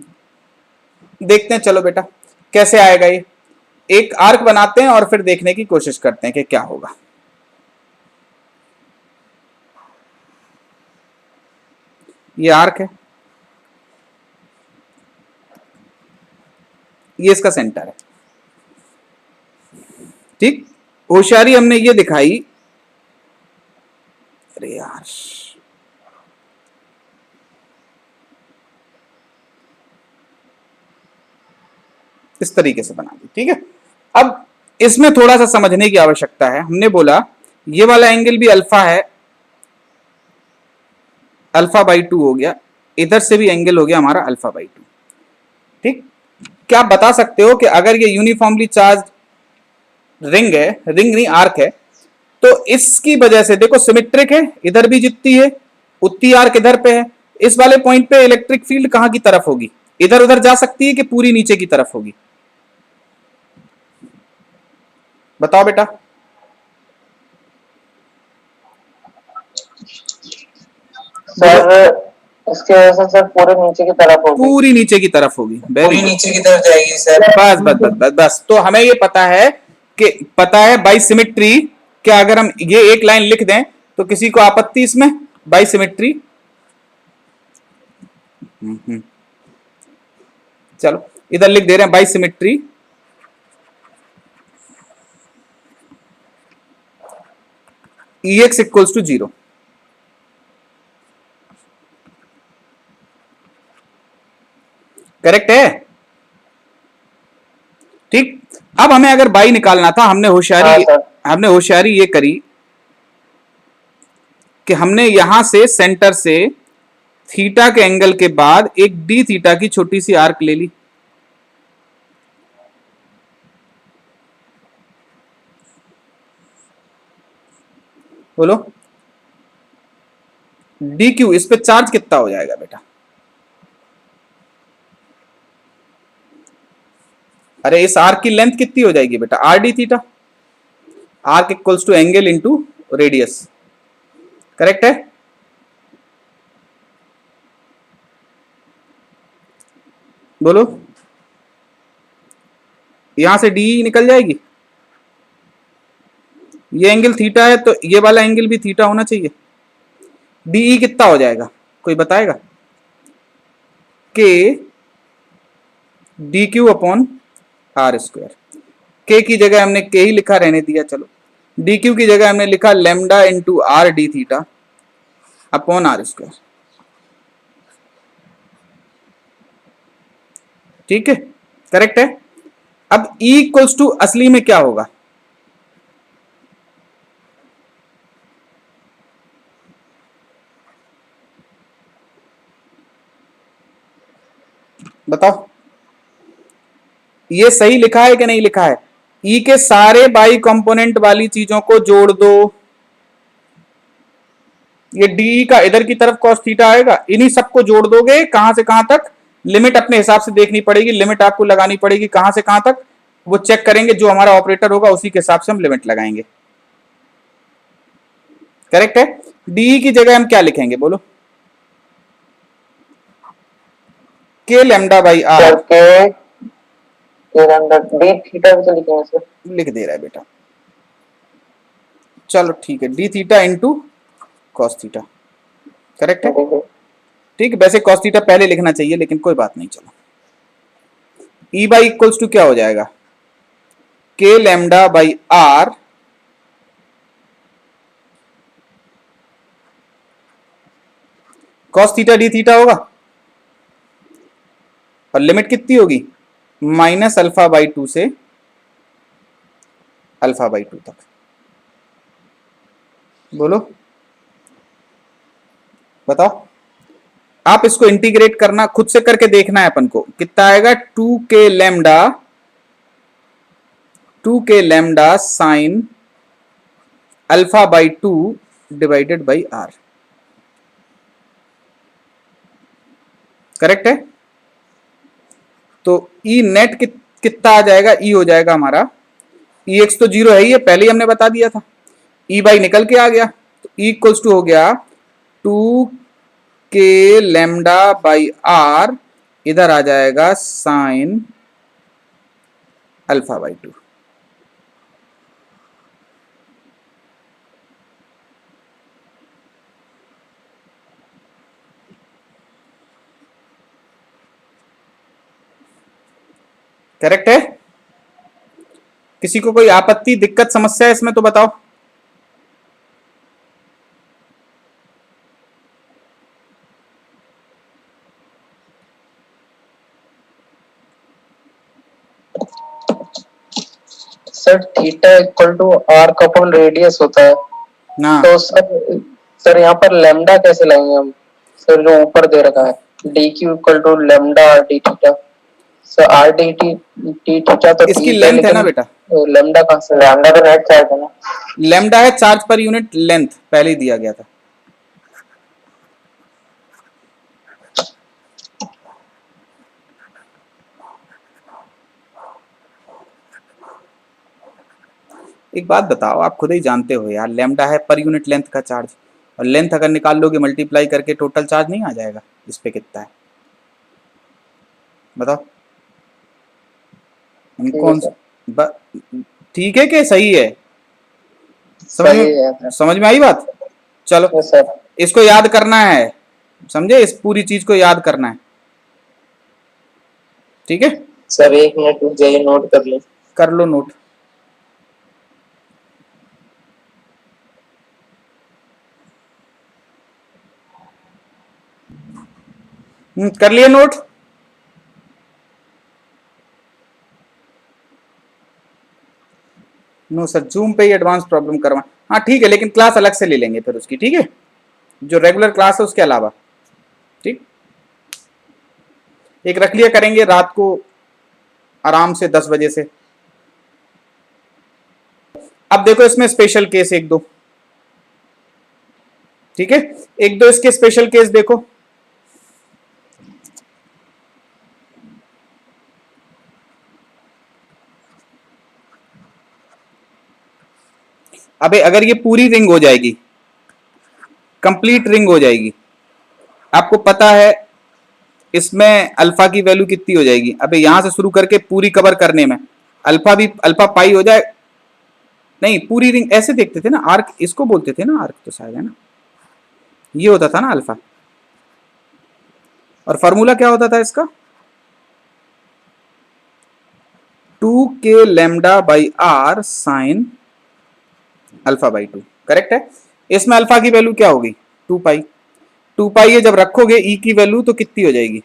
देखते हैं, चलो बेटा कैसे आएगा ये। एक आर्क बनाते हैं और फिर देखने की कोशिश करते हैं कि क्या होगा। ये आर्क है, ये इसका सेंटर है, ठीक। होशियारी हमने ये दिखाई, अरे यार इस तरीके से बना दी, ठीक है। अब इसमें थोड़ा सा समझने की आवश्यकता है। हमने बोला ये वाला एंगल भी अल्फा है, अल्फा बाई 2 हो गया, इधर से भी एंगल हो गया हमारा अल्फा बाई 2। ठीक, क्या आप बता सकते हो कि अगर ये यूनिफॉर्मली चार्ज रिंग है, रिंग नहीं आर्क है, तो इसकी वजह से देखो सिमेट्रिक है, इधर भी जितनी है उतनी आर्क इधर पे है, इस वाले पॉइंट पे इलेक्ट्रिक फील्ड कहां की तरफ होगी, इधर उधर जा सकती है कि पूरी नीचे की तरफ होगी? बताओ बेटा।
सर इसके वजह से सर पूरे नीचे की तरफ होगी,
पूरी नीचे की तरफ होगी। वेरी
पूरी
गुड,
नीचे की तरफ जाएगी सर।
बस बस बस बस बस। तो हमें ये पता है कि पता है बाई सिमेट्री, क्या अगर हम ये एक लाइन लिख दें तो किसी को आपत्ति इसमें? बाई सिमेट्री, चलो इधर लिख दे रहे हैं by symmetry Ex equals to 0। Correct है? ठीक, अब हमें अगर बाई निकालना था, हमने होशियारी ये करी कि हमने यहां से सेंटर से थीटा के एंगल के बाद एक डी थीटा की छोटी सी आर्क ले ली। बोलो डी क्यू, इस पे चार्ज कितना हो जाएगा बेटा? अरे इस आर्क की लेंथ कितनी हो जाएगी बेटा? R d theta, arc equals to angle into radius. Correct है? बोलो, यहां से डी निकल जाएगी, ये एंगल थीटा है तो ये वाला एंगल भी थीटा होना चाहिए। डीई कितना हो जाएगा, कोई बताएगा? K D Q upon r square. K की जगह हमने के ही लिखा, रहने दिया, चलो। डी क्यू की जगह हमने लिखा lambda into r d theta upon r square. ठीक है, करेक्ट है। अब E इक्वल्स टू असली में क्या होगा? बताओ, ये सही लिखा है कि नहीं लिखा है? E के सारे बाई कंपोनेंट वाली चीजों को जोड़ दो, ये डी का इधर की तरफ कॉस थीटा आएगा, इन्हीं सबको जोड़ दोगे, कहां से कहां तक, लिमिट अपने हिसाब से देखनी पड़ेगी, लिमिट आपको लगानी पड़ेगी, कहां से कहां तक वो चेक करेंगे, जो हमारा ऑपरेटर होगा उसी के हिसाब से हम लिमिट लगाएंगे। करेक्ट है? डी की जगह हम क्या लिखेंगे बोलो? K lambda by r.
D theta भी तो लिखेंगे सर।
लिख दे रहा है बेटा, चलो ठीक है, D theta into cos theta. Correct है? ठीक है, वैसे कॉस थीटा पहले लिखना चाहिए लेकिन कोई बात नहीं, चलो। ई बाई इक्वल्स टू क्या हो जाएगा? K lambda by r cos theta D theta होगा, और लिमिट कितनी होगी? माइनस अल्फा बाई 2 से अल्फा बाई 2 तक। बोलो, बताओ। आप इसको इंटीग्रेट करना, खुद से करके देखना है अपन को, कितना आएगा? 2k lambda sine alpha by 2 divided by r. Correct है? तो ई नेट कितना आ जाएगा? ई हो जाएगा हमारा, ई एक्स तो 0 है ही है, पहले ही हमने बता दिया था, ई बाई निकल के आ गया, तो ई इक्वल्स टू हो गया 2k लेमडा बाई आर, इधर आ जाएगा साइन अल्फा बाई 2। करेक्ट है? किसी को कोई आपत्ति, दिक्कत, समस्या है इसमें तो बताओ।
Sir theta equal to r upon radius होता है,
ना
तो सर यहाँ पर लैम्डा कैसे लाएंगे हम? सर जो ऊपर दे रखा है d q equal to lambda r d theta, sir r d t t theta तो
इसकी
ठीक है,
लेंथ है ना
लेकिन
बेटा,
लैम्डा कहाँ से? लैम्डा तो नेट चार्ज है ना।
लैम्डा है चार्ज पर यूनिट लेंथ, पहले ही दिया गया था। एक बात बताओ, आप खुद ही जानते हो यार, लैम्डा है पर यूनिट लेंथ का चार्ज, और लेंथ अगर निकाल लोगे मल्टीप्लाई करके टोटल चार्ज नहीं आ जाएगा? इस पे कितना है बताओ? हम कौन ठीक है कि सही है? समझ में आई बात? चलो
सर
इसको याद करना है, समझे? इस पूरी चीज को याद करना है, ठीक है?
सर 1 मिनट रुक जाइए, नोट कर लीजिए।
कर लो नोट। कर लिए नोट? नो सर, जूम पे ही एडवांस प्रॉब्लम करवा, हाँ ठीक है, लेकिन क्लास अलग से ले लेंगे फिर उसकी, ठीक है? जो रेगुलर क्लास है उसके अलावा, ठीक? एक रख लिया करेंगे रात को आराम से 10 बजे से। अब देखो इसमें स्पेशल केस एक दो, ठीक है? एक दो इसके स्पेशल केस देखो। अबे अगर ये पूरी रिंग हो जाएगी, कंप्लीट रिंग हो जाएगी, आपको पता है इसमें अल्फा की वैल्यू कितनी हो जाएगी? अबे यहां से शुरू करके पूरी कवर करने में अल्फा भी अल्फा पाई हो जाए, नहीं पूरी रिंग ऐसे देखते थे ना, आर्क इसको बोलते थे ना, आर्क तो शायद है ना, ये होता था ना अल्फा, और फॉर्मूला क्या होता था इसका? 2k lambda by r sine alpha by 2, correct है? इसमें अल्फा की वैल्यू क्या होगी? 2 पाई। 2 पाई ये जब रखोगे ई की वैल्यू तो कितनी हो जाएगी?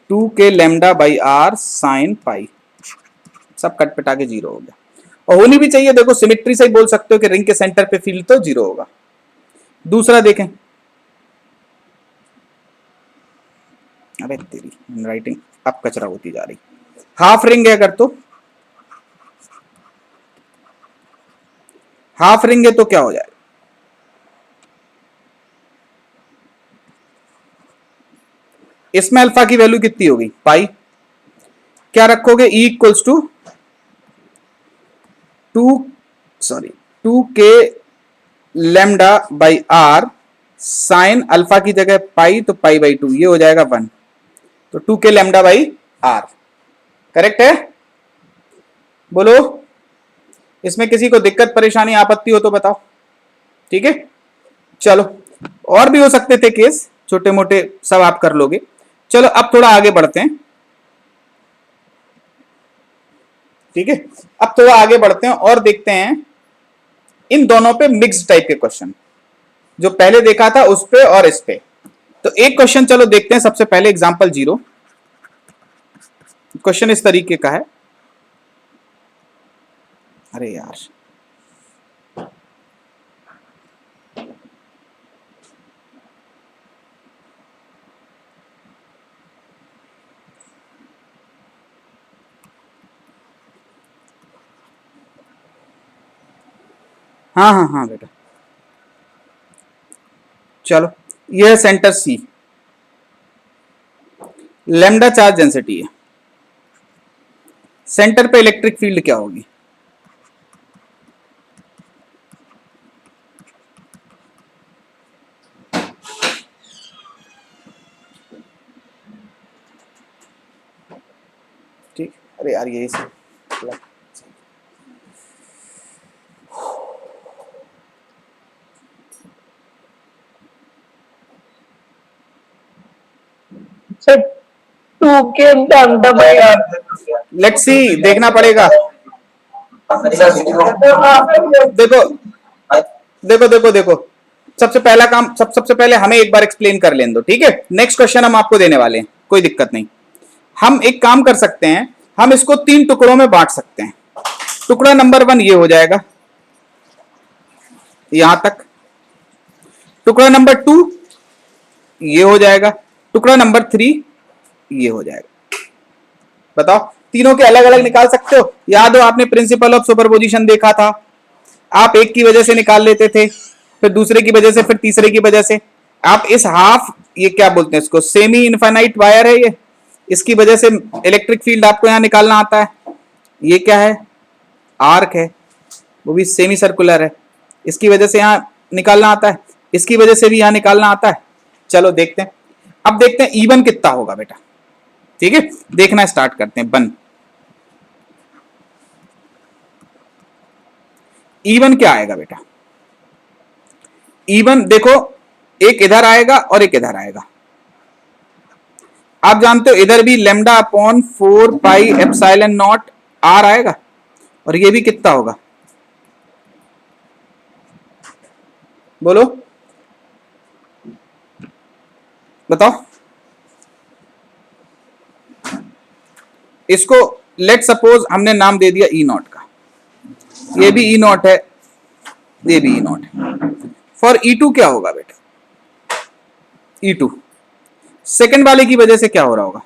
2k lambda by r sine pi, सब कट पिटा के 0 हो गया। और होनी भी चाहिए, देखो सिमेट्री से ही बोल सकते हो कि रिंग के सेंटर पे फील्ड तो 0 होगा। दूसरा देखें, अबे तेरी राइटिंग अब कचरा होती जा रही। हाफ रिंग है अगर, तो हाफ रिंग है तो क्या हो जाएगा? इसमें अल्फा की वैल्यू कितनी होगी? पाई। क्या रखोगे? E equals to 2k lambda by r sine alpha की जगह पाई, तो पाई बाई 2, ये हो जाएगा 1, तो 2k lambda by r, correct है? बोलो, इसमें किसी को दिक्कत परेशानी आपत्ति हो तो बताओ, ठीक है? चलो, और भी हो सकते थे केस, छोटे मोटे सब आप कर लोगे। चलो अब थोड़ा आगे बढ़ते हैं, ठीक है? अब थोड़ा आगे बढ़ते हैं और देखते हैं इन दोनों पे मिक्स टाइप के क्वेश्चन, जो पहले देखा था उस पे और इस पे। तो एक क्वेश्चन चलो देखते हैं, सबसे पहले एग्जांपल 0। क्वेश्चन इस तरीके का है, अरे यार हाँ हाँ हाँ बेटा, चलो यह है center C, lambda charge density है, सेंटर पे इलेक्ट्रिक फील्ड क्या होगी? ठीक, अरे यार यही से
sir 2k lambda by r,
let's see, देखना पड़ेगा। देखो देखो देखो देखो, सबसे पहला काम, सबसे पहले हमें एक बार एक्सप्लेन कर लेने दो, ठीक है? नेक्स्ट क्वेश्चन हम आपको देने वाले हैं, कोई दिक्कत नहीं। हम एक काम कर सकते हैं, हम इसको 3 टुकड़ों में बांट सकते हैं, टुकड़ा नंबर 1 ये हो जाएगा यहां तक, टुकड़ा नंबर 2 ये हो जाएगा, टुकड़ा नंबर 3 ये हो जाएगा। बताओ तीनों के अलग अलग निकाल सकते हो? याद हो आपने प्रिंसिपल ऑफ सुपरपोजिशन देखा था, आप एक की वजह से निकाल लेते थे, फिर दूसरे की वजह से, फिर तीसरे की वजह से। आप इस हाफ, ये क्या बोलते हैं इसको, सेमी इनफाइनाइट वायर है ये, इसकी वजह से इलेक्ट्रिक फील्ड आपको यहां निकालना आता है। ये क्या है, आर्क है, वो भी सेमी सर्कुलर है, इसकी वजह से यहां निकालना आता है, इसकी वजह से भी यहां निकालना आता है। चलो देखते हैं, अब देखते हैं E1 कितना होगा बेटा। ठीक है, देखना स्टार्ट करते हैं। बन E1 क्या आएगा बेटा? E1 देखो, एक इधर आएगा और एक इधर आएगा। आप जानते हो इधर भी lambda upon 4 pi epsilon naught r आएगा, और ये भी कितना होगा बोलो, बताओ। इसको लेट सपोज हमने नाम दे दिया E0 का, ये भी E0 है, ये भी E0 है। फॉर E2 क्या होगा बेटा? E2 सेकंड वाले की वजह से क्या हो रहा होगा,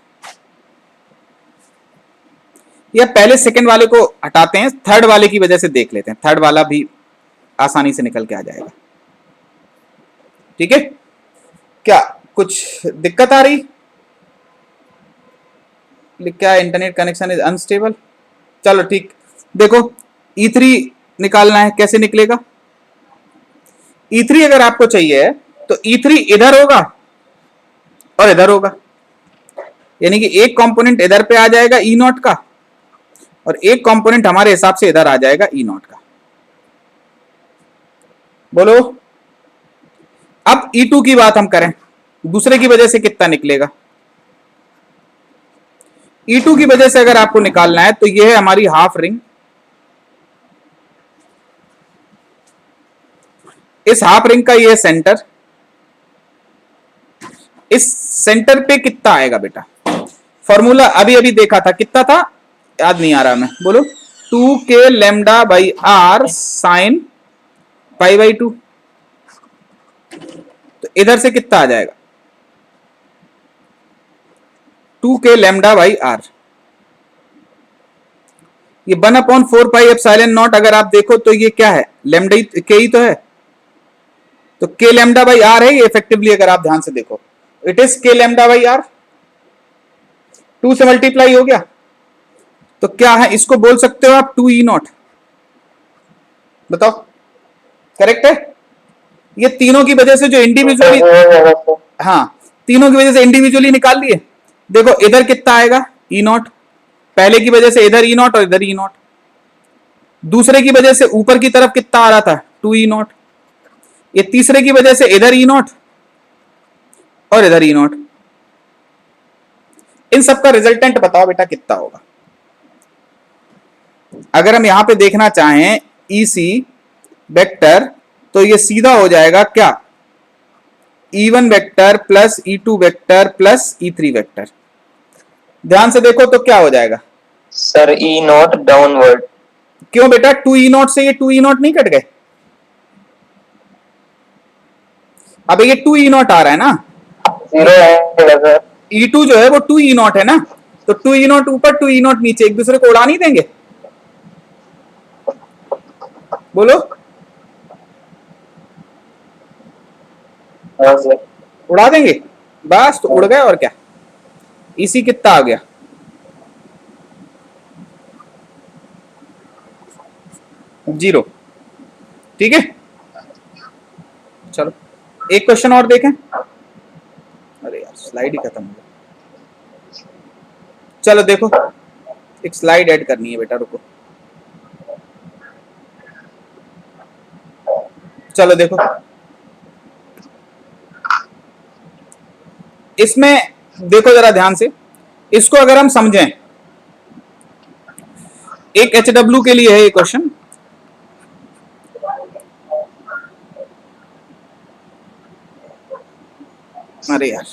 या पहले सेकंड वाले को हटाते हैं, थर्ड वाले की वजह से देख लेते हैं, थर्ड वाला भी आसानी से निकल के आ जाएगा। ठीक है, क्या कुछ दिक्कत आ रही? क्या इंटरनेट कनेक्शन इज अनस्टेबल? चलो ठीक, देखो E3 निकालना है, कैसे निकलेगा? E3 अगर आपको चाहिए तो E3 इधर होगा और इधर होगा, यानी कि एक कंपोनेंट इधर पे आ जाएगा E0 का, और एक कंपोनेंट हमारे हिसाब से इधर आ जाएगा E0 का। बोलो अब E2 की बात हम करें, दूसरे की वजह से कितना निकलेगा? E2 की वजह से अगर आपको निकालना है तो यह है हमारी हाफ रिंग, इस हाफ रिंग का यह सेंटर, इस सेंटर पे कितना आएगा बेटा? फॉर्मूला अभी अभी देखा था, कितना था याद नहीं आ रहा मैं, बोलो 2k lambda by r sine pi by 2। तो इधर से कितना आ जाएगा? 2k लेमडा बाई आर, ये 1/4 पाई एप्सिलॉन नॉट। अगर आप देखो तो ये क्या है, लेमडा के ही तो है, तो k लेमडा बाई आर है ये इफेक्टिवली। अगर आप ध्यान से देखो, it is k lambda by r, 2 से मल्टीप्लाई हो गया, तो क्या है, इसको बोल सकते हो आप 2E0। बताओ करेक्ट है? ये तीनों की वजह से जो इंडिविजुअली, हाँ तीनों की वजह से इंडिविजुअली निकाल लिए। देखो इधर कितना आएगा E0, पहले की वजह से इधर E0 और इधर E0, दूसरे की वजह से ऊपर की तरफ कितना आ रहा था 2E0, ये तीसरे की वजह से इधर E0 और इधर E0। इन सब का रिजल्टेंट बताओ बेटा कितना होगा? अगर हम यहां पे देखना चाहें EC वेक्टर, तो ये सीधा हो जाएगा क्या, E1 vector plus E2 vector plus E3 vector. ध्यान से देखो तो क्या हो जाएगा
सर E0 डाउनवर्ड।
क्यों बेटा, 2E0 से ये 2E0 नहीं कट गए? अब ये 2E0 आ रहा है ना,
0 है सर।
E2 जो है वो 2E0 है ना, तो 2E0 ऊपर 2E0 नीचे, एक दूसरे को उड़ा नहीं देंगे? बोलो
हाँ सर।
उड़ा देंगे, बस तो उड़ गए और क्या। इसी कितना आ गया, जीरो। ठीक है, चलो एक क्वेश्चन और देखें। अरे यार स्लाइड ही खत्म हो गया। चलो देखो, एक स्लाइड ऐड करनी है बेटा, रुको। चलो देखो, इसमें देखो जरा ध्यान से, इसको अगर हम समझें, एक HW के लिए है ये क्वेश्चन। अरे यार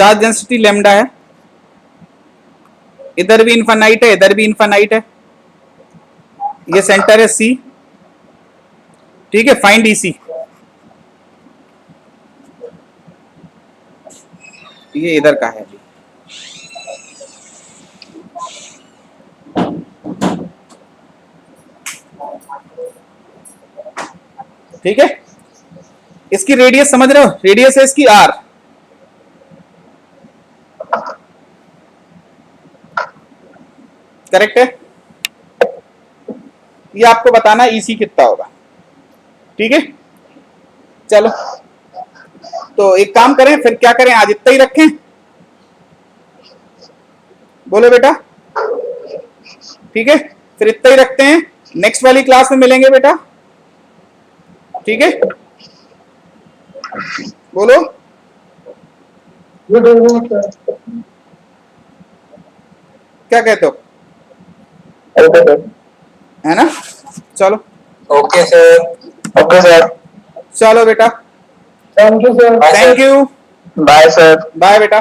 चार्ज डेंसिटी लैम्डा है, इधर भी इनफाइनाइट है, इधर भी इनफाइनाइट है, ये सेंटर है सी, ठीक है। फाइंड ईसी, ये इधर का है, ठीक है। इसकी रेडियस समझ रहे हो, रेडियस है इसकी आर, करेक्ट है। ये आपको बताना ईसी कितना होगा, ठीक है। चलो तो एक काम करें, फिर क्या करें, आज इतना ही रखें, बोलो बेटा, ठीक है। फिर इतना ही रखते हैं, नेक्स्ट वाली क्लास में मिलेंगे बेटा, ठीक है। बोलो, क्या कहते हो, है ना। चलो
ओके सर।
ओके सर,
चलो बेटा,
thank you sir,
thank you,
bye sir.
Bye बेटा।